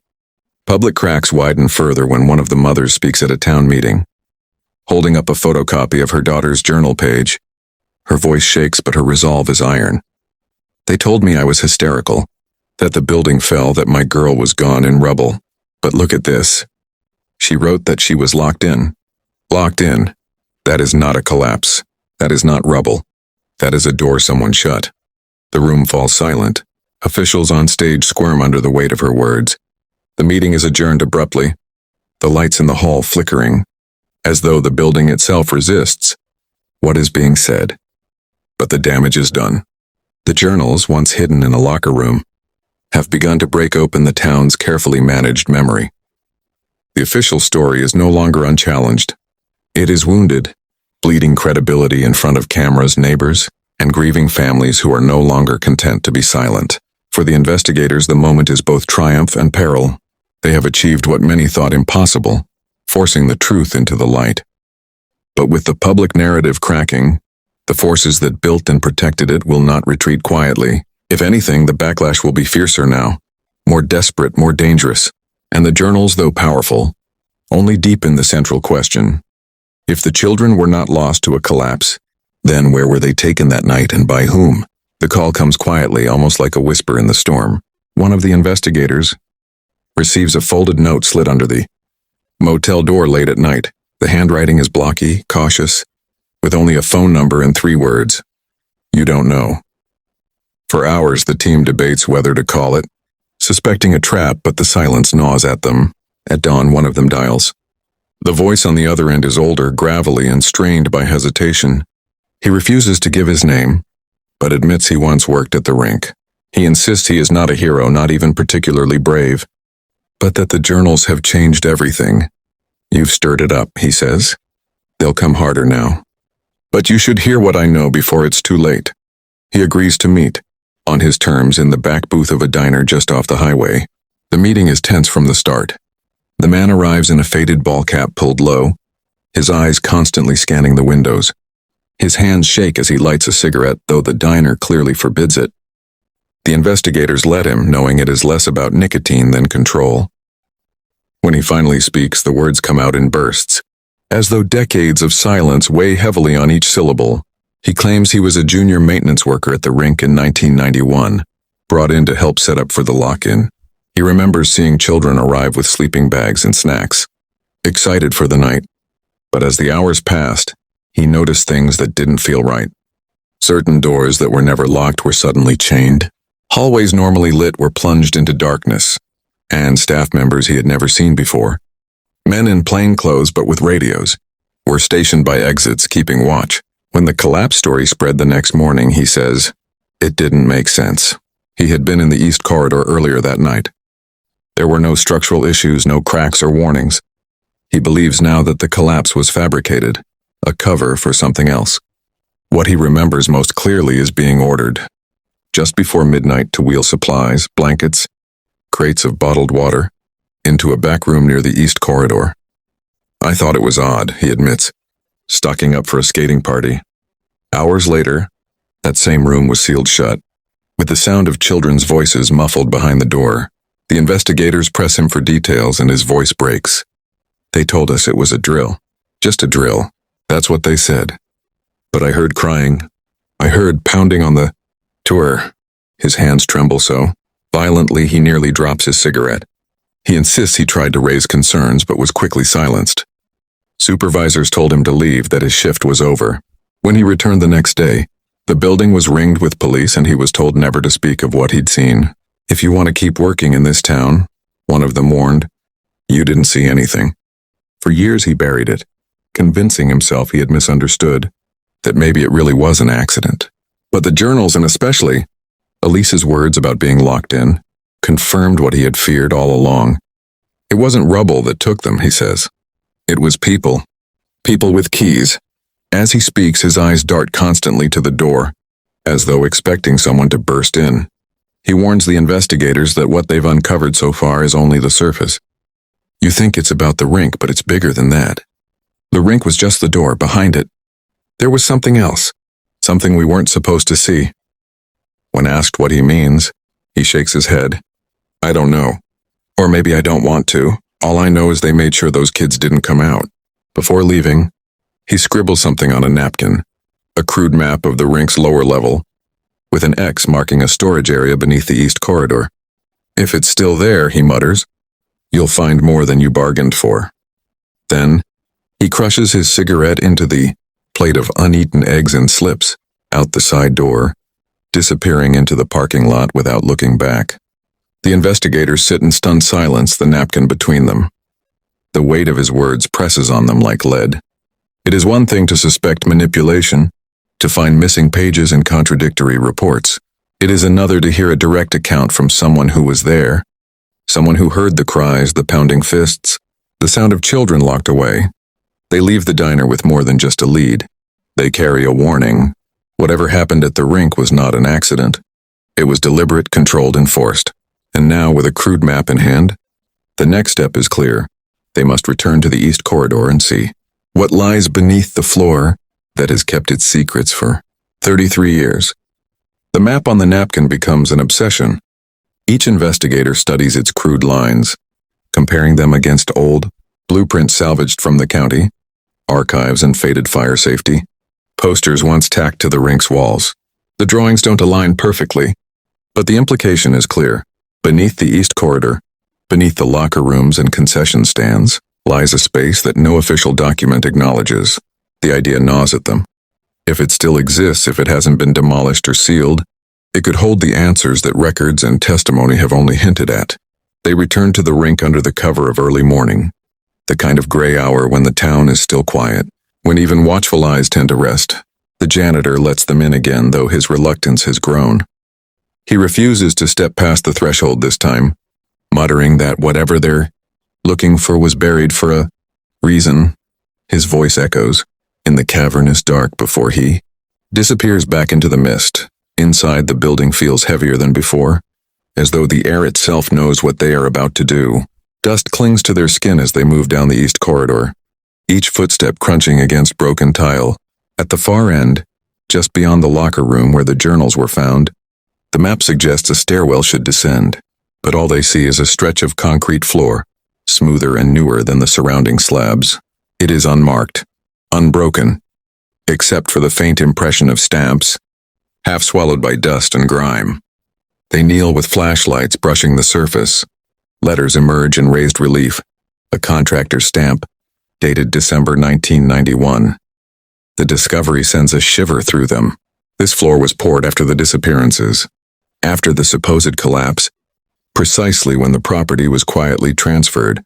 Public cracks widen further when one of the mothers speaks at a town meeting. Holding up a photocopy of her daughter's journal page, her voice shakes but her resolve is iron. They told me I was hysterical, that the building fell, that my girl was gone in rubble. But look at this. She wrote that she was locked in. Locked in. That is not a collapse. That is not rubble. That is a door someone shut. The room falls silent. Officials on stage squirm under the weight of her words. The meeting is adjourned abruptly, the lights in the hall flickering, as though the building itself resists what is being said. But the damage is done. The journals, once hidden in a locker room, have begun to break open the town's carefully managed memory. The official story is no longer unchallenged. It is wounded, bleeding credibility in front of cameras, neighbors, and grieving families who are no longer content to be silent. For the investigators, the moment is both triumph and peril. They have achieved what many thought impossible, forcing the truth into the light. But with the public narrative cracking, the forces that built and protected it will not retreat quietly. If anything, the backlash will be fiercer now, more desperate, more dangerous. And the journals, though powerful, only deepen the central question. If the children were not lost to a collapse, then where were they taken that night and by whom? The call comes quietly, almost like a whisper in the storm. One of the investigators receives a folded note slid under the motel door late at night. The handwriting is blocky, cautious, with only a phone number and 3 words. You don't know. For hours, the team debates whether to call it, suspecting a trap, but the silence gnaws at them. At dawn, one of them dials. The voice on the other end is older, gravelly, and strained by hesitation. He refuses to give his name, but admits he once worked at the Rink. He insists he is not a hero, not even particularly brave, but that the journals have changed everything. You've stirred it up, he says. They'll come harder now. But you should hear what I know before it's too late. He agrees to meet, on his terms, in the back booth of a diner just off the highway. The meeting is tense from the start. The man arrives in a faded ball cap pulled low, his eyes constantly scanning the windows. His hands shake as he lights a cigarette, though the diner clearly forbids it. The investigators let him, knowing it is less about nicotine than control. When he finally speaks, the words come out in bursts, as though decades of silence weigh heavily on each syllable. He claims he was a junior maintenance worker at the Rink in 1991, brought in to help set up for the lock-in. He remembers seeing children arrive with sleeping bags and snacks, excited for the night. But as the hours passed, he noticed things that didn't feel right. Certain doors that were never locked were suddenly chained. Hallways normally lit were plunged into darkness, and staff members he had never seen before, men in plain clothes but with radios, were stationed by exits keeping watch. When the collapse story spread the next morning, he says, it didn't make sense. He had been in the East Corridor earlier that night. There were no structural issues, no cracks or warnings. He believes now that the collapse was fabricated, a cover for something else. What he remembers most clearly is being ordered, just before midnight, to wheel supplies, blankets, crates of bottled water, into a back room near the East Corridor. I thought it was odd, he admits, stocking up for a skating party. Hours later, that same room was sealed shut, with the sound of children's voices muffled behind the door. The investigators press him for details and his voice breaks. They told us it was a drill. Just a drill. That's what they said. But I heard crying. I heard pounding on the door. His hands tremble so. Violently, he nearly drops his cigarette. He insists he tried to raise concerns but was quickly silenced. Supervisors told him to leave, that his shift was over. When he returned the next day, the building was ringed with police and he was told never to speak of what he'd seen. If you want to keep working in this town, one of them warned, you didn't see anything. For years he buried it, convincing himself he had misunderstood, that maybe it really was an accident. But the journals, and especially Elise's words about being locked in, confirmed what he had feared all along. It wasn't rubble that took them, he says. It was people. People with keys. As he speaks, his eyes dart constantly to the door, as though expecting someone to burst in. He warns the investigators that what they've uncovered so far is only the surface. You think it's about the rink, but it's bigger than that. The rink was just the door. Behind it, there was something else, something we weren't supposed to see. When asked what he means, he shakes his head. I don't know. Or maybe I don't want to. All I know is they made sure those kids didn't come out. Before leaving, he scribbles something on a napkin, a crude map of the rink's lower level, with an X marking a storage area beneath the east corridor. If it's still there, he mutters, you'll find more than you bargained for. Then, he crushes his cigarette into the plate of uneaten eggs and slips out the side door, disappearing into the parking lot without looking back. The investigators sit in stunned silence, the napkin between them. The weight of his words presses on them like lead. It is one thing to suspect manipulation, to find missing pages and contradictory reports. It is another to hear a direct account from someone who was there, someone who heard the cries, the pounding fists, the sound of children locked away. They leave the diner with more than just a lead. They carry a warning. Whatever happened at the rink was not an accident. It was deliberate, controlled, and forced. And now, with a crude map in hand, the next step is clear. They must return to the east corridor and see what lies beneath the floor that has kept its secrets for 33 years. The map on the napkin becomes an obsession. Each investigator studies its crude lines, comparing them against old blueprints salvaged from the county, archives and faded fire safety, posters once tacked to the rink's walls. The drawings don't align perfectly, but the implication is clear. Beneath the east corridor, beneath the locker rooms and concession stands, lies a space that no official document acknowledges. The idea gnaws at them. If it still exists, if it hasn't been demolished or sealed, it could hold the answers that records and testimony have only hinted at. They return to the rink under the cover of early morning, the kind of gray hour when the town is still quiet, when even watchful eyes tend to rest. The janitor lets them in again, though his reluctance has grown. He refuses to step past the threshold this time, muttering that whatever they're looking for was buried for a reason. His voice echoes in the cavernous dark before he disappears back into the mist. Inside, the building feels heavier than before, as though the air itself knows what they are about to do. Dust clings to their skin as they move down the east corridor, each footstep crunching against broken tile. At the far end, just beyond the locker room where the journals were found, the map suggests a stairwell should descend, but all they see is a stretch of concrete floor, smoother and newer than the surrounding slabs. It is unmarked, unbroken, except for the faint impression of stamps, half swallowed by dust and grime. They kneel with flashlights brushing the surface. Letters emerge in raised relief, a contractor's stamp, dated December 1991. The discovery sends a shiver through them. This floor was poured after the disappearances, after the supposed collapse, precisely when the property was quietly transferred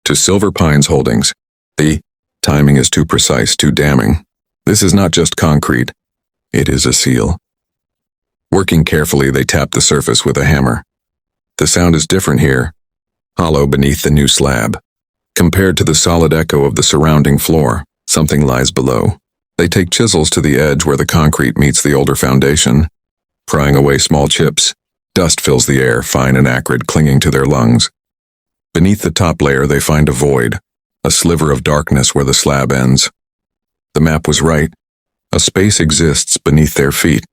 to Silver Pines Holdings. The timing is too precise, too damning. This is not just concrete. It is a seal. Working carefully, they tap the surface with a hammer. The sound is different here, hollow beneath the new slab. Compared to the solid echo of the surrounding floor, something lies below. They take chisels to the edge where the concrete meets the older foundation, prying away small chips. Dust fills the air, fine and acrid, clinging to their lungs. Beneath the top layer, they find a void, a sliver of darkness where the slab ends. The map was right. A space exists beneath their feet.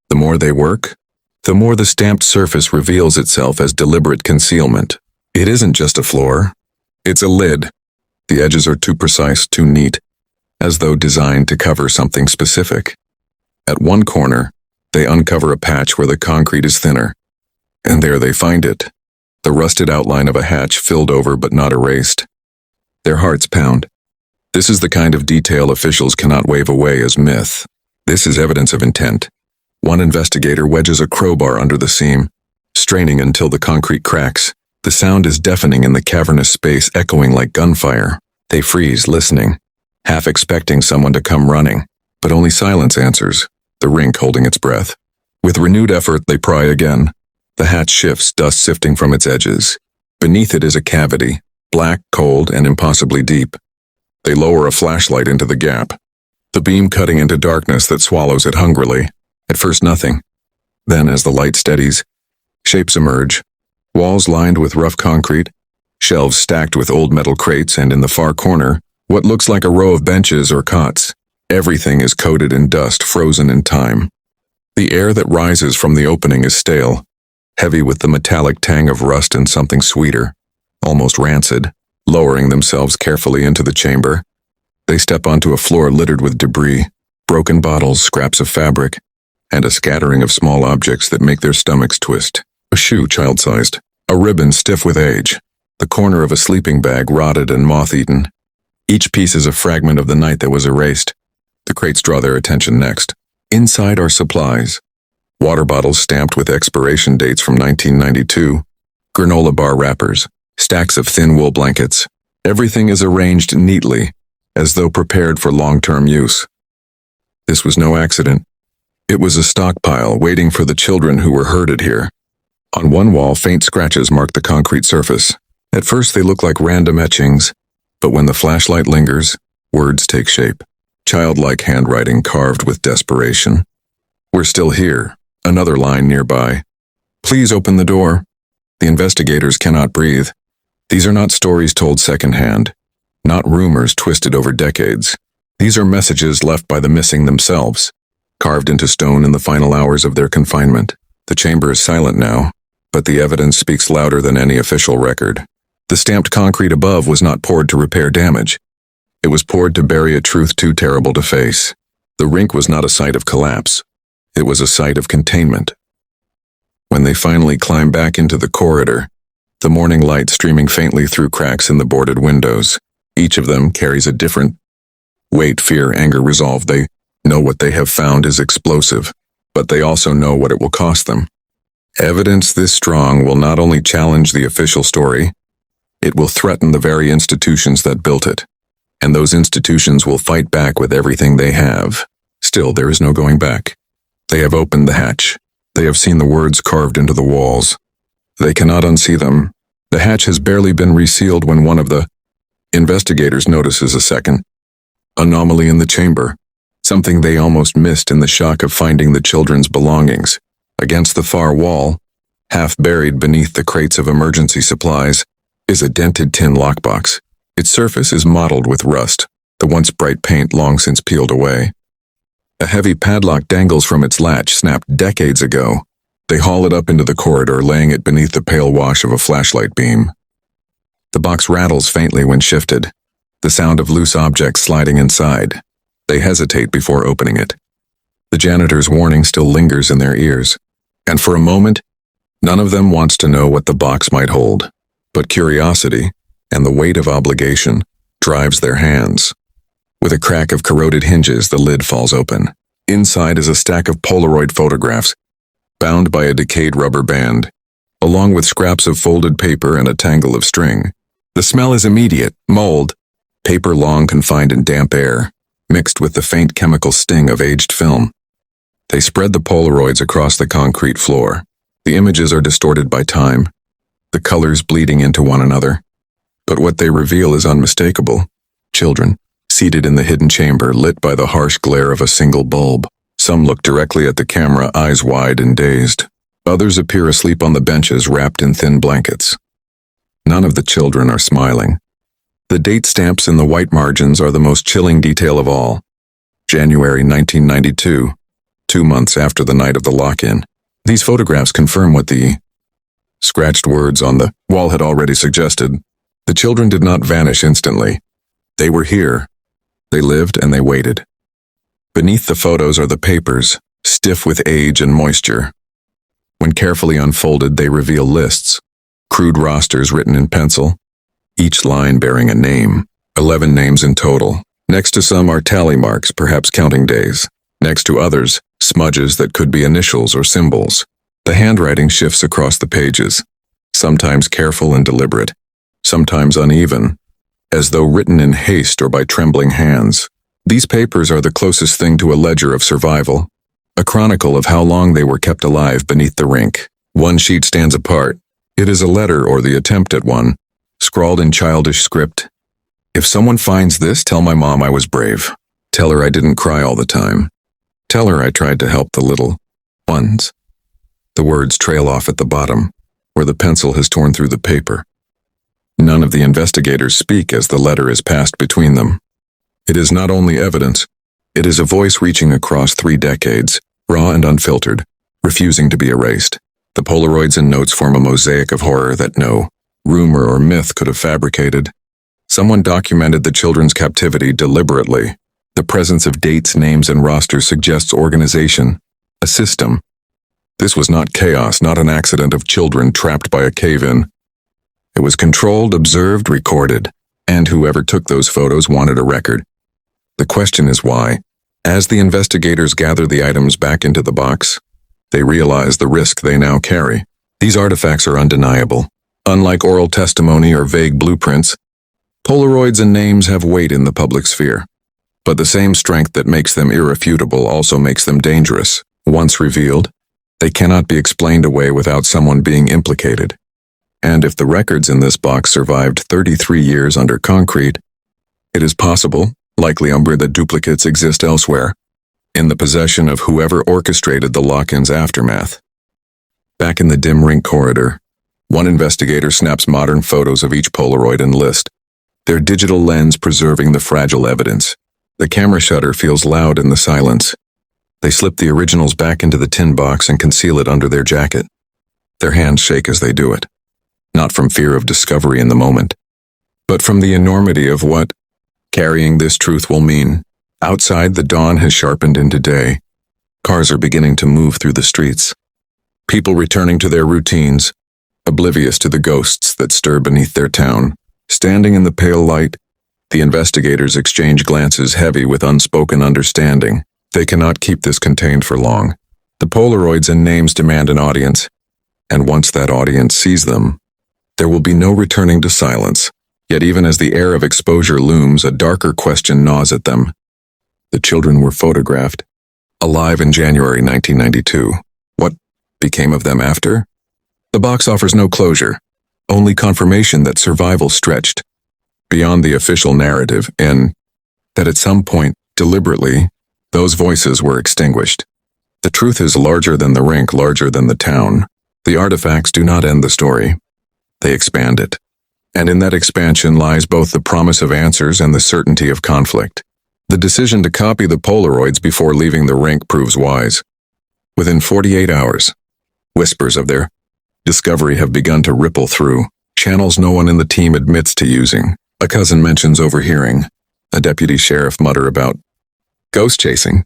The more they work, the more the stamped surface reveals itself as deliberate concealment. It isn't just a floor. It's a lid. The edges are too precise, too neat, as though designed to cover something specific. At one corner, they uncover a patch where the concrete is thinner, and there they find it, the rusted outline of a hatch filled over but not erased. Their hearts pound. This is the kind of detail officials cannot wave away as myth. This is evidence of intent. One investigator wedges a crowbar under the seam, straining until the concrete cracks. The sound is deafening in the cavernous space, echoing like gunfire. They freeze, listening, half expecting someone to come running, but only silence answers, the rink holding its breath. With renewed effort, they pry again. The hatch shifts, dust sifting from its edges. Beneath it is a cavity, black, cold, and impossibly deep. They lower a flashlight into the gap, the beam cutting into darkness that swallows it hungrily. At first nothing. Then, as the light steadies, shapes emerge, walls lined with rough concrete, shelves stacked with old metal crates, and in the far corner, what looks like a row of benches or cots. Everything is coated in dust, frozen in time. The air that rises from the opening is stale, heavy with the metallic tang of rust and something sweeter, almost rancid. Lowering themselves carefully into the chamber, they step onto a floor littered with debris, broken bottles, scraps of fabric, and a scattering of small objects that make their stomachs twist. A shoe child-sized, a ribbon stiff with age, the corner of a sleeping bag rotted and moth-eaten. Each piece is a fragment of the night that was erased. The crates draw their attention next. Inside are supplies. Water bottles stamped with expiration dates from 1992, granola bar wrappers, stacks of thin wool blankets. Everything is arranged neatly, as though prepared for long-term use. This was no accident. It was a stockpile waiting for the children who were herded here. On one wall, faint scratches mark the concrete surface. At first they look like random etchings, but when the flashlight lingers, words take shape. Childlike handwriting carved with desperation. "We're still here." Another line nearby. "Please open the door." The investigators cannot breathe. These are not stories told secondhand, not rumors twisted over decades. These are messages left by the missing themselves, carved into stone in the final hours of their confinement. The chamber is silent now, but the evidence speaks louder than any official record. The stamped concrete above was not poured to repair damage. It was poured to bury a truth too terrible to face. The rink was not a site of collapse. It was a site of containment. When they finally climb back into the corridor, the morning light streaming faintly through cracks in the boarded windows, each of them carries a different weight, fear, anger, resolve. They know what they have found is explosive, but they also know what it will cost them. Evidence this strong will not only challenge the official story, it will threaten the very institutions that built it, and those institutions will fight back with everything they have. Still, there is no going back. They have opened the hatch. They have seen the words carved into the walls. They cannot unsee them. The hatch has barely been resealed when one of the investigators notices a second anomaly in the chamber, something they almost missed in the shock of finding the children's belongings. Against the far wall, half buried beneath the crates of emergency supplies, is a dented tin lockbox. Its surface is mottled with rust, the once bright paint long since peeled away. A heavy padlock dangles from its latch, snapped decades ago. They haul it up into the corridor, laying it beneath the pale wash of a flashlight beam. The box rattles faintly when shifted, the sound of loose objects sliding inside. They hesitate before opening it. The janitor's warning still lingers in their ears, and for a moment, none of them wants to know what the box might hold. But curiosity, and the weight of obligation, drives their hands. With a crack of corroded hinges, the lid falls open. Inside is a stack of Polaroid photographs, bound by a decayed rubber band, along with scraps of folded paper and a tangle of string. The smell is immediate: mold, paper long confined in damp air, mixed with the faint chemical sting of aged film. They spread the Polaroids across the concrete floor. The images are distorted by time, the colors bleeding into one another. But what they reveal is unmistakable. Children, seated in the hidden chamber, lit by the harsh glare of a single bulb. Some look directly at the camera, eyes wide and dazed. Others appear asleep on the benches, wrapped in thin blankets. None of the children are smiling. The date stamps in the white margins are the most chilling detail of all. January 1992, 2 months after the night of the lock-in. These photographs confirm what the scratched words on the wall had already suggested. The children did not vanish instantly. They were here. They lived and they waited. Beneath the photos are the papers, stiff with age and moisture. When carefully unfolded, they reveal lists, crude rosters written in pencil, each line bearing a name, 11 names in total. Next to some are tally marks, perhaps counting days. Next to others, smudges that could be initials or symbols. The handwriting shifts across the pages, sometimes careful and deliberate, sometimes uneven, as though written in haste or by trembling hands. These papers are the closest thing to a ledger of survival, a chronicle of how long they were kept alive beneath the rink. One sheet stands apart, It is a letter or the attempt at one, scrawled in childish script. If someone finds this, tell my mom I was brave. Tell her I didn't cry all the time. Tell her I tried to help the little ones. The words trail off at the bottom, where the pencil has torn through the paper. None of the investigators speak as the letter is passed between them. It is not only evidence, it is a voice reaching across 3 decades, raw and unfiltered, refusing to be erased. The Polaroids and notes form a mosaic of horror that no rumor or myth could have fabricated. Someone documented the children's captivity deliberately. The presence of dates, names, and rosters suggests organization, a system. This was not chaos, not an accident of children trapped by a cave-in. It was controlled, observed, recorded, and whoever took those photos wanted a record. The question is why. As the investigators gather the items back into the box, they realize the risk they now carry. These artifacts are undeniable. Unlike oral testimony or vague blueprints, Polaroids and names have weight in the public sphere. But the same strength that makes them irrefutable also makes them dangerous. Once revealed, they cannot be explained away without someone being implicated. And if the records in this box survived 33 years under concrete, it is possible, likely that duplicates exist elsewhere, in the possession of whoever orchestrated the lock-in's aftermath. Back in the dim Rink corridor, one investigator snaps modern photos of each Polaroid and list, their digital lens preserving the fragile evidence. The camera shutter feels loud in the silence. They slip the originals back into the tin box and conceal it under their jacket. Their hands shake as they do it, not from fear of discovery in the moment, but from the enormity of what carrying this truth will mean. Outside, the dawn has sharpened into day. Cars are beginning to move through the streets. People returning to their routines, oblivious to the ghosts that stir beneath their town. Standing in the pale light, the investigators exchange glances heavy with unspoken understanding. They cannot keep this contained for long. The Polaroids and names demand an audience, and once that audience sees them, there will be no returning to silence. Yet even as the air of exposure looms, a darker question gnaws at them. The children were photographed, alive in January 1992. What became of them after? The box offers no closure, only confirmation that survival stretched beyond the official narrative and that at some point, deliberately, those voices were extinguished. The truth is larger than the Rink, larger than the town. The artifacts do not end the story. They expand it. And in that expansion lies both the promise of answers and the certainty of conflict. The decision to copy the Polaroids before leaving the Rink proves wise. Within 48 hours, whispers of their discovery have begun to ripple through channels no one in the team admits to using. A cousin mentions overhearing a deputy sheriff mutter about ghost chasing.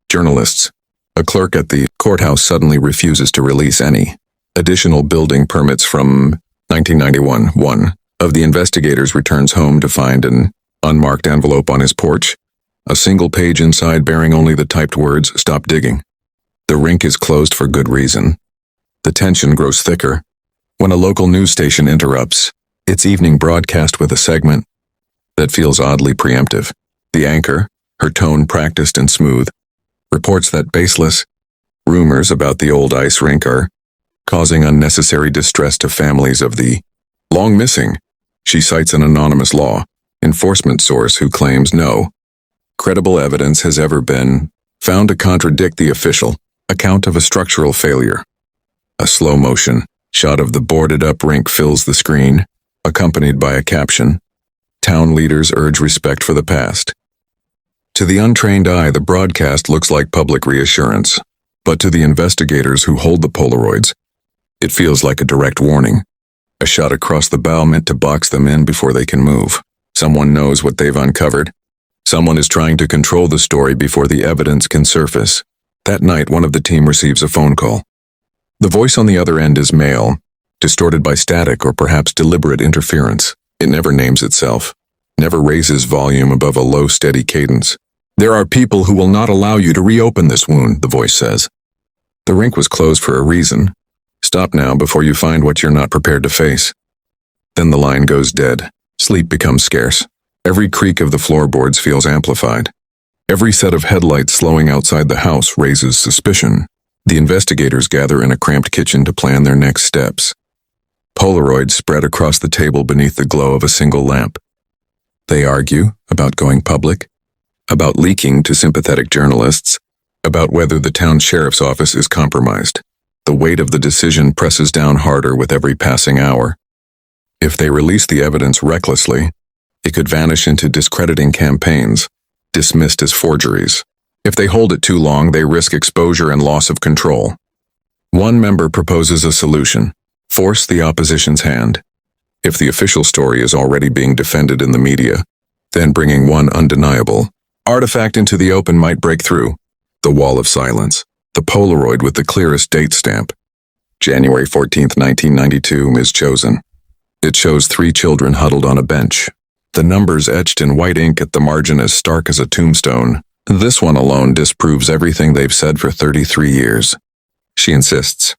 Journalists. A clerk at the courthouse suddenly refuses to release any additional building permits from 1991. One of the investigators returns home to find an unmarked envelope on his porch, a single page inside bearing only the typed words, "Stop digging." The Rink is closed for good reason. The tension grows thicker when a local news station interrupts its evening broadcast with a segment that feels oddly preemptive. The anchor, her tone practiced and smooth, reports that baseless rumors about the old ice rink are causing unnecessary distress to families of the long missing. She cites an anonymous law enforcement source who claims no credible evidence has ever been found to contradict the official account of a structural failure. A slow-motion shot of the boarded-up Rink fills the screen, accompanied by a caption, "Town leaders urge respect for the past." To the untrained eye, the broadcast looks like public reassurance, but to the investigators who hold the Polaroids, it feels like a direct warning. A shot across the bow meant to box them in before they can move. Someone knows what they've uncovered. Someone is trying to control the story before the evidence can surface. That night, one of the team receives a phone call. The voice on the other end is male, distorted by static or perhaps deliberate interference. It never names itself, never raises volume above a low, steady cadence. "There are people who will not allow you to reopen this wound," the voice says. The Rink was closed for a reason. Stop now before you find what you're not prepared to face. Then the line goes dead. Sleep becomes scarce. Every creak of the floorboards feels amplified. Every set of headlights slowing outside the house raises suspicion. The investigators gather in a cramped kitchen to plan their next steps. Polaroids spread across the table beneath the glow of a single lamp. They argue about going public, about leaking to sympathetic journalists, about whether the town sheriff's office is compromised. The weight of the decision presses down harder with every passing hour. If they release the evidence recklessly, it could vanish into discrediting campaigns, dismissed as forgeries. If they hold it too long, they risk exposure and loss of control. One member proposes a solution: force the opposition's hand. If the official story is already being defended in the media, then bringing one undeniable artifact into the open might break through. The wall of silence, the Polaroid with the clearest date stamp. January 14th, 1992 is chosen. It shows 3 children huddled on a bench. The numbers etched in white ink at the margin as stark as a tombstone. This one alone disproves everything they've said for 33 years. She insists.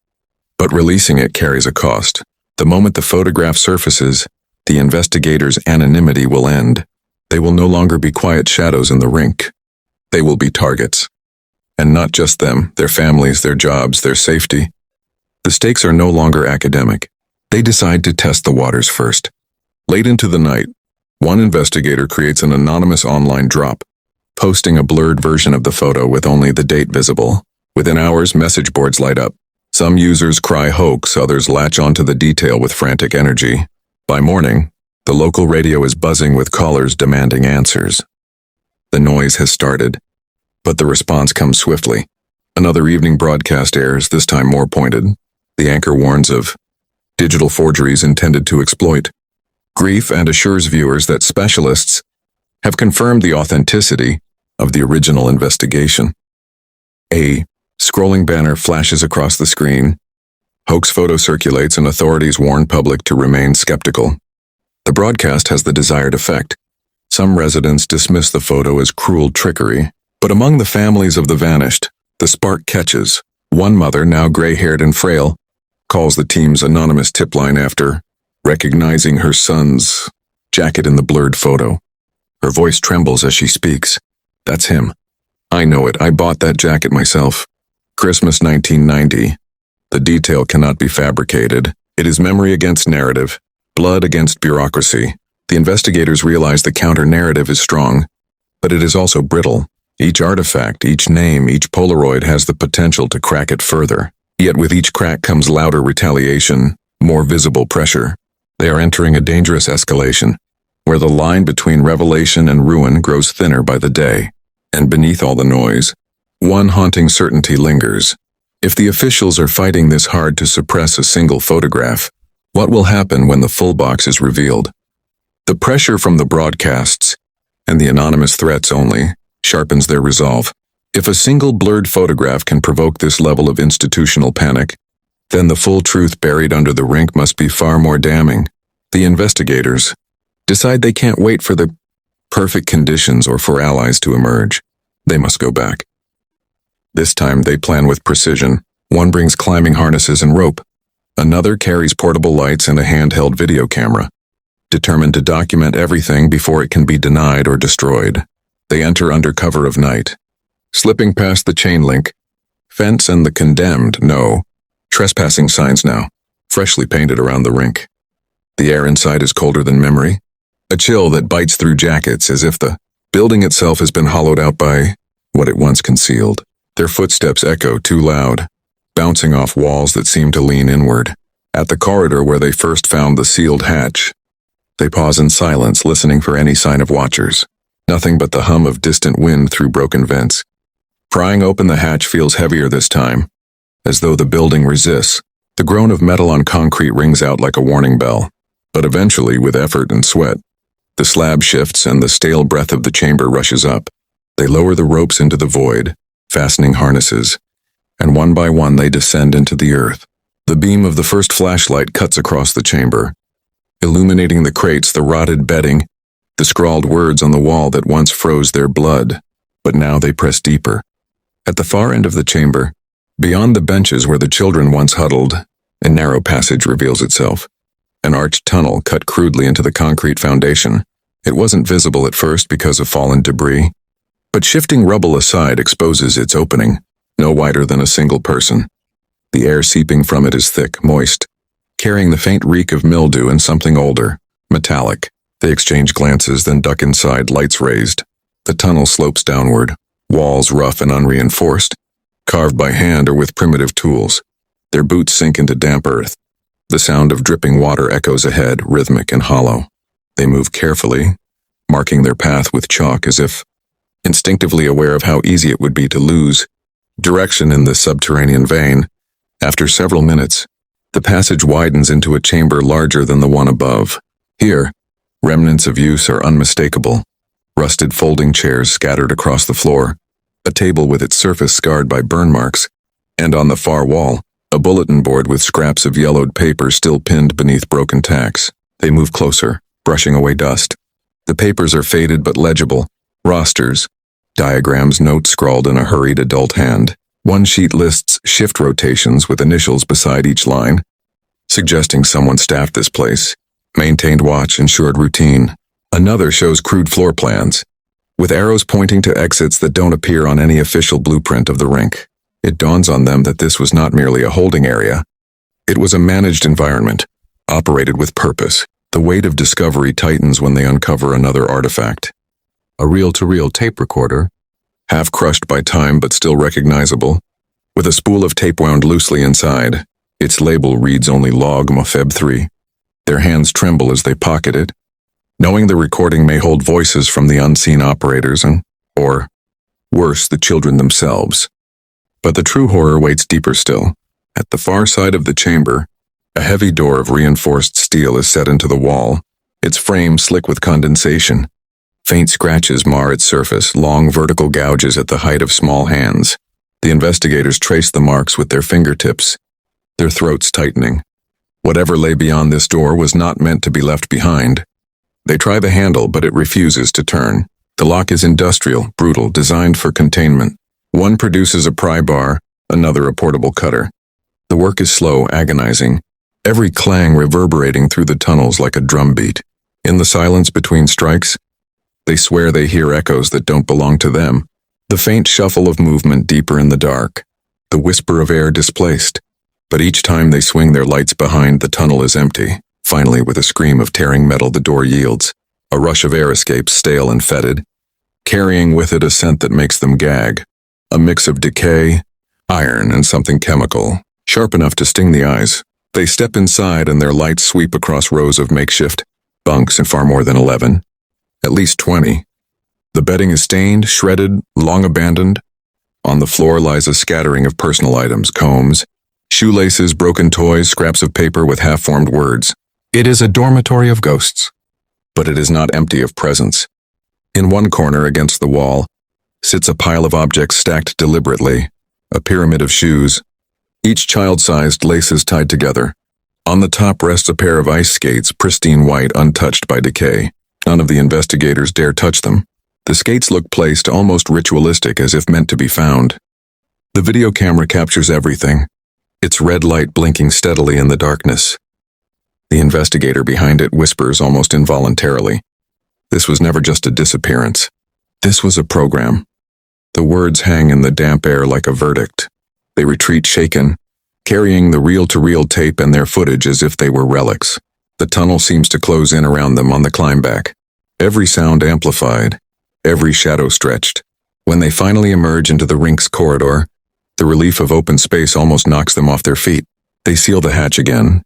But releasing it carries a cost. The moment the photograph surfaces, the investigators' anonymity will end. They will no longer be quiet shadows in the rink. They will be targets. And not just them, their families, their jobs, their safety. The stakes are no longer academic. They decide to test the waters first. Late into the night, one investigator creates an anonymous online drop, posting a blurred version of the photo with only the date visible. Within hours, message boards light up. Some users cry hoax, others latch onto the detail with frantic energy. By morning, the local radio is buzzing with callers demanding answers. The noise has started, but the response comes swiftly. Another evening broadcast airs, this time more pointed. The anchor warns of digital forgeries intended to exploit grief and assures viewers that specialists have confirmed the authenticity of the original investigation. A scrolling banner flashes across the screen. Hoax photo circulates and authorities warn public to remain skeptical. The broadcast has the desired effect. Some residents dismiss the photo as cruel trickery, but among the families of the vanished, the spark catches. One mother, now gray-haired and frail, calls the team's anonymous tip line after recognizing her son's jacket in the blurred photo. Her voice trembles as she speaks. That's him. I know it. I bought that jacket myself. Christmas 1990. The detail cannot be fabricated. It is memory against narrative, blood against bureaucracy. The investigators realize the counter-narrative is strong, but it is also brittle. Each artifact, each name, each Polaroid has the potential to crack it further. Yet with each crack comes louder retaliation, more visible pressure. They are entering a dangerous escalation, where the line between revelation and ruin grows thinner by the day. And beneath all the noise, one haunting certainty lingers. If the officials are fighting this hard to suppress a single photograph, what will happen when the full box is revealed? The pressure from the broadcasts, and the anonymous threats only, sharpens their resolve. If a single blurred photograph can provoke this level of institutional panic, then the full truth buried under the rink must be far more damning. The investigators decide they can't wait for the perfect conditions or for allies to emerge. They must go back. This time they plan with precision. One brings climbing harnesses and rope. Another carries portable lights and a handheld video camera, determined to document everything before it can be denied or destroyed. They enter under cover of night, slipping past the chain link, fence and the condemned, no, trespassing signs now, freshly painted around the rink. The air inside is colder than memory, a chill that bites through jackets as if the building itself has been hollowed out by what it once concealed. Their footsteps echo too loud, bouncing off walls that seem to lean inward. At the corridor where they first found the sealed hatch, they pause in silence, listening for any sign of watchers. Nothing but the hum of distant wind through broken vents. Prying open the hatch feels heavier this time, as though the building resists. The groan of metal on concrete rings out like a warning bell. But eventually, with effort and sweat, the slab shifts and the stale breath of the chamber rushes up. They lower the ropes into the void, fastening harnesses, and one by one they descend into the earth. The beam of the first flashlight cuts across the chamber, illuminating the crates, the rotted bedding, the scrawled words on the wall that once froze their blood, but now they press deeper. At the far end of the chamber, beyond the benches where the children once huddled, a narrow passage reveals itself. An arched tunnel cut crudely into the concrete foundation. It wasn't visible at first because of fallen debris, but shifting rubble aside exposes its opening, no wider than a single person. The air seeping from it is thick, moist, carrying the faint reek of mildew and something older, metallic. They exchange glances, then duck inside, lights raised. The tunnel slopes downward, walls rough and unreinforced, carved by hand or with primitive tools. Their boots sink into damp earth. The sound of dripping water echoes ahead, rhythmic and hollow. They move carefully, marking their path with chalk as if instinctively aware of how easy it would be to lose direction in this subterranean vein. After several minutes, the passage widens into a chamber larger than the one above. Here, remnants of use are unmistakable. Rusted folding chairs scattered across the floor, a table with its surface scarred by burn marks, and on the far wall, a bulletin board with scraps of yellowed paper still pinned beneath broken tacks. They move closer, brushing away dust. The papers are faded but legible. Rosters, diagrams, notes scrawled in a hurried adult hand. One sheet lists shift rotations with initials beside each line, suggesting someone staffed this place, maintained watch, ensured routine. Another shows crude floor plans, with arrows pointing to exits that don't appear on any official blueprint of the rink. It dawns on them that this was not merely a holding area. It was a managed environment, operated with purpose. The weight of discovery tightens when they uncover another artifact. A reel-to-reel tape recorder, half crushed by time but still recognizable, with a spool of tape wound loosely inside. Its label reads only Log Mofeb 3. Their hands tremble as they pocket it, knowing the recording may hold voices from the unseen operators or, worse, the children themselves. But the true horror waits deeper still. At the far side of the chamber, a heavy door of reinforced steel is set into the wall, its frame slick with condensation. Faint scratches mar its surface, long vertical gouges at the height of small hands. The investigators trace the marks with their fingertips, their throats tightening. Whatever lay beyond this door was not meant to be left behind. They try the handle, but it refuses to turn. The lock is industrial, brutal, designed for containment. One produces a pry bar, another a portable cutter. The work is slow, agonizing, every clang reverberating through the tunnels like a drumbeat. In the silence between strikes, they swear they hear echoes that don't belong to them. The faint shuffle of movement deeper in the dark, the whisper of air displaced. But each time they swing their lights behind, the tunnel is empty. Finally, with a scream of tearing metal, the door yields. A rush of air escapes, stale and fetid, carrying with it a scent that makes them gag. A mix of decay, iron, and something chemical, sharp enough to sting the eyes. They step inside and their lights sweep across rows of makeshift bunks, and far more than 11. At least 20. The bedding is stained, shredded, long abandoned. On the floor lies a scattering of personal items, combs, shoelaces, broken toys, scraps of paper with half-formed words. It is a dormitory of ghosts. But it is not empty of presence. In one corner against the wall sits a pile of objects stacked deliberately, a pyramid of shoes, each child-sized, laces tied together. On the top rests a pair of ice skates, pristine white, untouched by decay. None of the investigators dare touch them. The skates look placed almost ritualistic, as if meant to be found. The video camera captures everything, its red light blinking steadily in the darkness. The investigator behind it whispers almost involuntarily. This was never just a disappearance. This was a program. The words hang in the damp air like a verdict. They retreat shaken, carrying the reel-to-reel tape and their footage as if they were relics. The tunnel seems to close in around them on the climb back. Every sound amplified, every shadow stretched. When they finally emerge into the rink's corridor, the relief of open space almost knocks them off their feet. They seal the hatch again,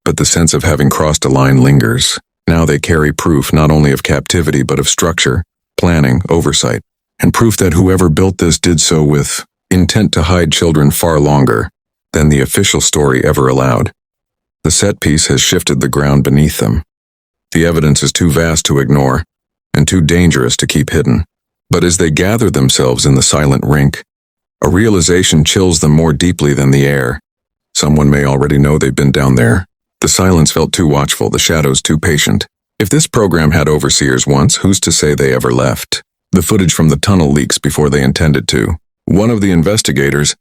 but the sense of having crossed a line lingers. Now they carry proof not only of captivity but of structure, planning, oversight, and proof that whoever built this did so with intent to hide children far longer than the official story ever allowed. The set piece has shifted the ground beneath them. The evidence is too vast to ignore, and too dangerous to keep hidden. But as they gather themselves in the silent rink, a realization chills them more deeply than the air. Someone may already know they've been down there. The silence felt too watchful, the shadows too patient. If this program had overseers once, who's to say they ever left? The footage from the tunnel leaks before they intended to. One of the investigators,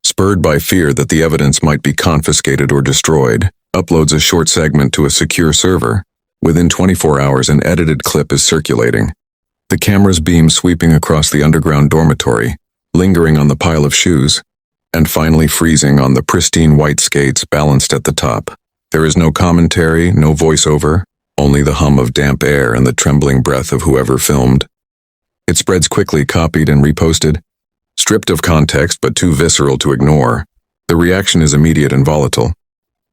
spurred by fear that the evidence might be confiscated or destroyed, uploads a short segment to a secure server. Within 24 hours, an edited clip is circulating. The camera's beam sweeping across the underground dormitory, lingering on the pile of shoes, and finally freezing on the pristine white skates balanced at the top. There is no commentary, no voiceover, only the hum of damp air and the trembling breath of whoever filmed. It spreads quickly, copied and reposted. Stripped of context but too visceral to ignore, the reaction is immediate and volatile.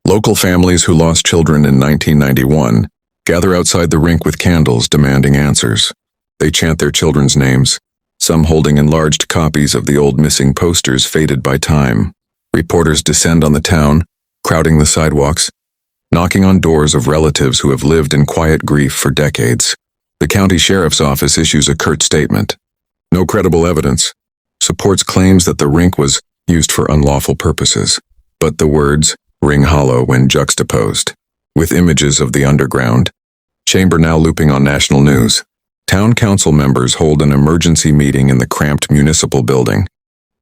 Local families who lost children in 1991 gather outside the rink with candles demanding answers. They chant their children's names, some holding enlarged copies of the old missing posters faded by time. Reporters descend on the town, crowding the sidewalks, knocking on doors of relatives who have lived in quiet grief for decades. The county sheriff's office issues a curt statement. No credible evidence. Supports claims that the rink was used for unlawful purposes, but the words ring hollow when juxtaposed with images of the underground. Chamber now looping on national news. Town council members hold an emergency meeting in the cramped municipal building.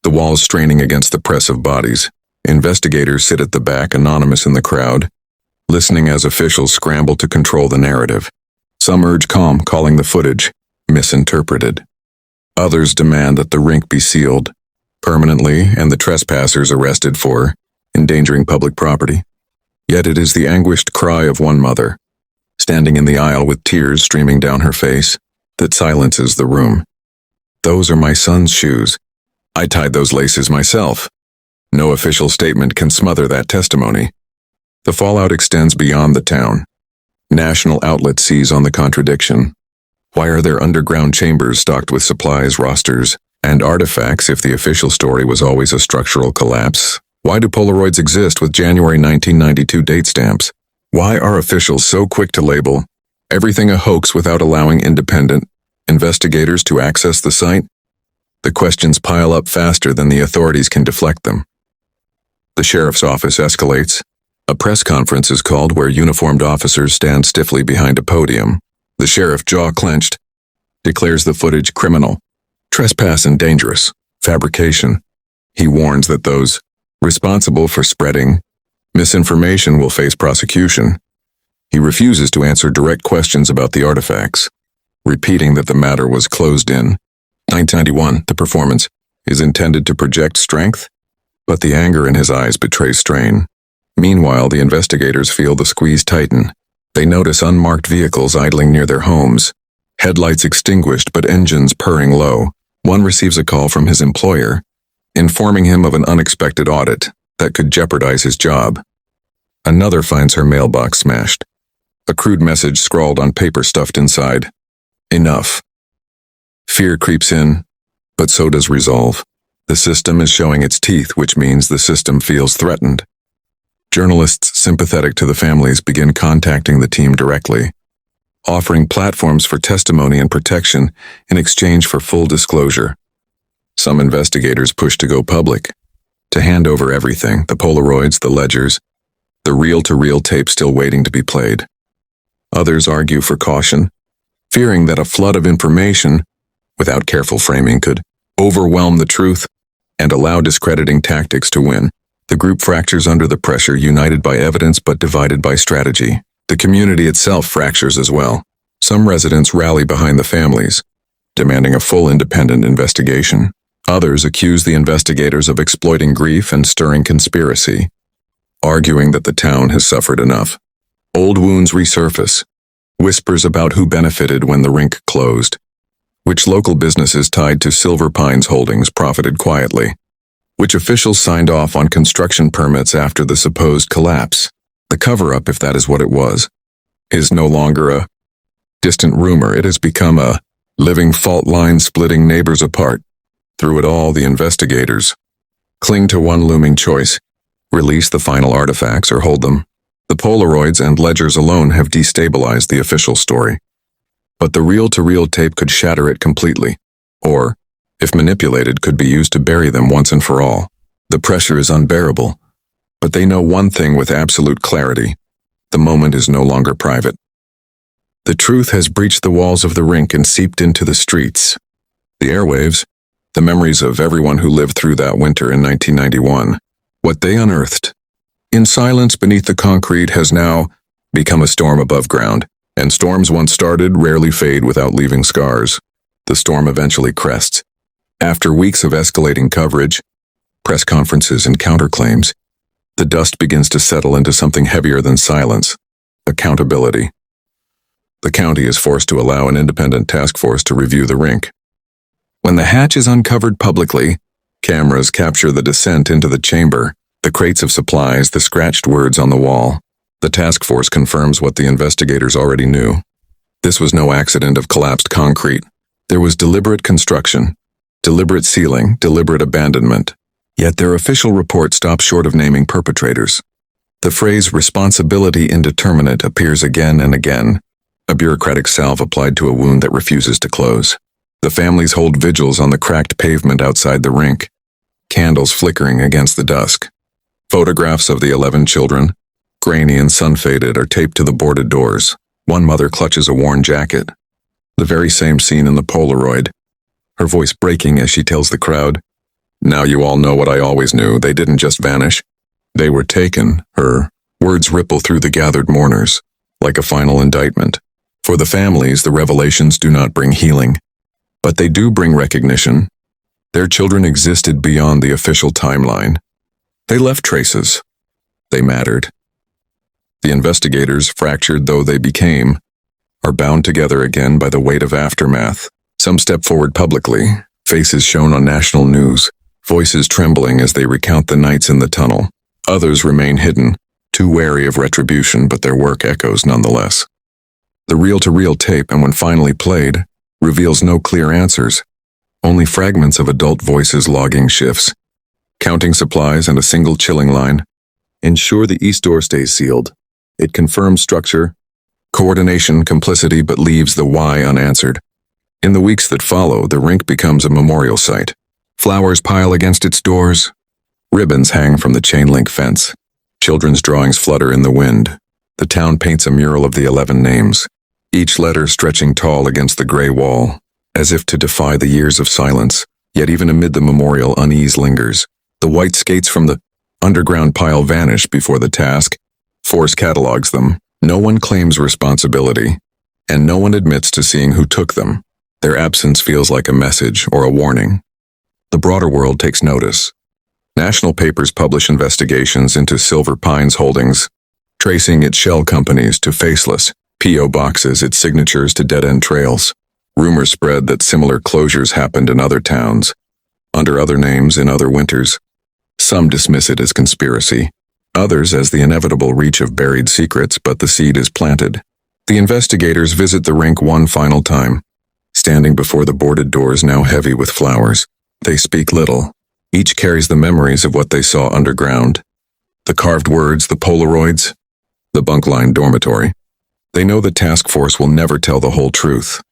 The walls straining against the press of bodies. Investigators sit at the back, anonymous in the crowd, listening as officials scramble to control the narrative. Some urge calm, calling the footage misinterpreted. Others demand that the rink be sealed permanently and the trespassers arrested for endangering public property. Yet it is the anguished cry of one mother, standing in the aisle with tears streaming down her face, that silences the room. Those are my son's shoes. I tied those laces myself. No official statement can smother that testimony. The fallout extends beyond the town. National outlets seize on the contradiction. Why are there underground chambers stocked with supplies, rosters, and artifacts if the official story was always a structural collapse? Why do Polaroids exist with January 1992 date stamps? Why are officials so quick to label everything a hoax without allowing independent investigators to access the site? The questions pile up faster than the authorities can deflect them. The sheriff's office escalates. A press conference is called where uniformed officers stand stiffly behind a podium. The sheriff, jaw clenched, declares the footage criminal, trespass and dangerous, fabrication. He warns that those responsible for spreading misinformation will face prosecution. He refuses to answer direct questions about the artifacts, repeating that the matter was closed in. 1991, the performance is intended to project strength, but the anger in his eyes betrays strain. Meanwhile, the investigators feel the squeeze tighten. They notice unmarked vehicles idling near their homes, headlights extinguished but engines purring low. One receives a call from his employer, informing him of an unexpected audit that could jeopardize his job. Another finds her mailbox smashed. A crude message scrawled on paper stuffed inside. Enough. Fear creeps in, but so does resolve. The system is showing its teeth, which means the system feels threatened. Journalists sympathetic to the families begin contacting the team directly, offering platforms for testimony and protection in exchange for full disclosure. Some investigators push to go public, to hand over everything, the Polaroids, the ledgers, the reel-to-reel tape still waiting to be played. Others argue for caution, fearing that a flood of information, without careful framing, could overwhelm the truth and allow discrediting tactics to win. The group fractures under the pressure, united by evidence but divided by strategy. The community itself fractures as well. Some residents rally behind the families, demanding a full independent investigation. Others accuse the investigators of exploiting grief and stirring conspiracy, arguing that the town has suffered enough. Old wounds resurface, whispers about who benefited when the rink closed, which local businesses tied to Silver Pines Holdings profited quietly, which officials signed off on construction permits after the supposed collapse. The cover-up, if that is what it was, is no longer a distant rumor. It has become a living fault line splitting neighbors apart. Through it all, the investigators cling to one looming choice: release the final artifacts or hold them. The Polaroids and ledgers alone have destabilized the official story, but the reel-to-reel tape could shatter it completely, or, if manipulated, could be used to bury them once and for all. The pressure is unbearable, but they know one thing with absolute clarity: the moment is no longer private. The truth has breached the walls of the rink and seeped into the streets. The airwaves, the memories of everyone who lived through that winter in 1991, what they unearthed in silence beneath the concrete has now become a storm above ground, and storms once started rarely fade without leaving scars. The storm eventually crests. After weeks of escalating coverage, press conferences and counterclaims, The dust begins to settle into something heavier than silence: accountability. The county is forced to allow an independent task force to review the rink. When the hatch is uncovered publicly, cameras capture the descent into the chamber, the crates of supplies, the scratched words on the wall. The task force confirms what the investigators already knew. This was no accident of collapsed concrete. There was deliberate construction, deliberate sealing, deliberate abandonment. Yet their official report stops short of naming perpetrators. The phrase responsibility indeterminate appears again and again, a bureaucratic salve applied to a wound that refuses to close. The families hold vigils on the cracked pavement outside the rink, candles flickering against the dusk. Photographs of the 11 children, grainy and sun-faded, are taped to the boarded doors. One mother clutches a worn jacket. The very same scene in the Polaroid, her voice breaking as she tells the crowd, "Now you all know what I always knew. They didn't just vanish. They were taken." Her words ripple through the gathered mourners, like a final indictment. For the families, the revelations do not bring healing, but they do bring recognition. Their children existed beyond the official timeline. They left traces. They mattered. The investigators, fractured though they became, are bound together again by the weight of aftermath. Some step forward publicly, faces shown on national news, voices trembling as they recount the nights in the tunnel. Others remain hidden, too wary of retribution, but their work echoes nonetheless. The reel-to-reel tape, and when finally played, reveals no clear answers, only fragments of adult voices logging shifts, counting supplies, and a single chilling line: "Ensure the east door stays sealed." It confirms structure, coordination, complicity, but leaves the why unanswered. In the weeks that follow, the rink becomes a memorial site. Flowers pile against its doors. Ribbons hang from the chain-link fence. Children's drawings flutter in the wind. The town paints a mural of the 11 names, each letter stretching tall against the gray wall, as if to defy the years of silence. Yet even amid the memorial, unease lingers. The white skates from the underground pile vanish before the task force catalogs them. No one claims responsibility, and no one admits to seeing who took them. Their absence feels like a message or a warning. The broader world takes notice. National papers publish investigations into Silver Pine's holdings, tracing its shell companies to faceless P.O. boxes, its signatures to dead-end trails. Rumors spread that similar closures happened in other towns, under other names in other winters. Some dismiss it as conspiracy, others as the inevitable reach of buried secrets, but the seed is planted. The investigators visit the rink one final time, standing before the boarded doors now heavy with flowers. They speak little. Each carries the memories of what they saw underground. The carved words, the Polaroids, the bunk-lined dormitory. They know the task force will never tell the whole truth,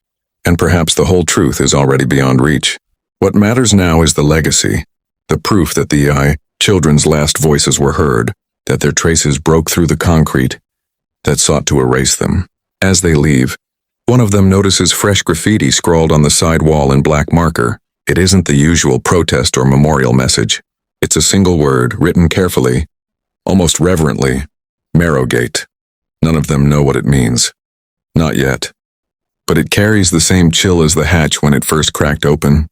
and perhaps the whole truth is already beyond reach. What matters now is the legacy, the proof that the children's last voices were heard, that their traces broke through the concrete that sought to erase them. As they leave, one of them notices fresh graffiti scrawled on the side wall in black marker. It isn't the usual protest or memorial message. It's a single word, written carefully, almost reverently: Marrowgate. None of them know what it means. Not yet. But it carries the same chill as the hatch when it first cracked open.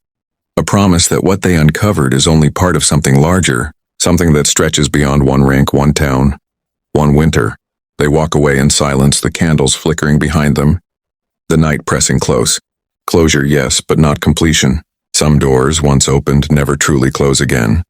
A promise that what they uncovered is only part of something larger, something that stretches beyond one rink, one town, one winter. They walk away in silence, the candles flickering behind them, the night pressing close. Closure, yes, but not completion. Some doors, once opened, never truly close again.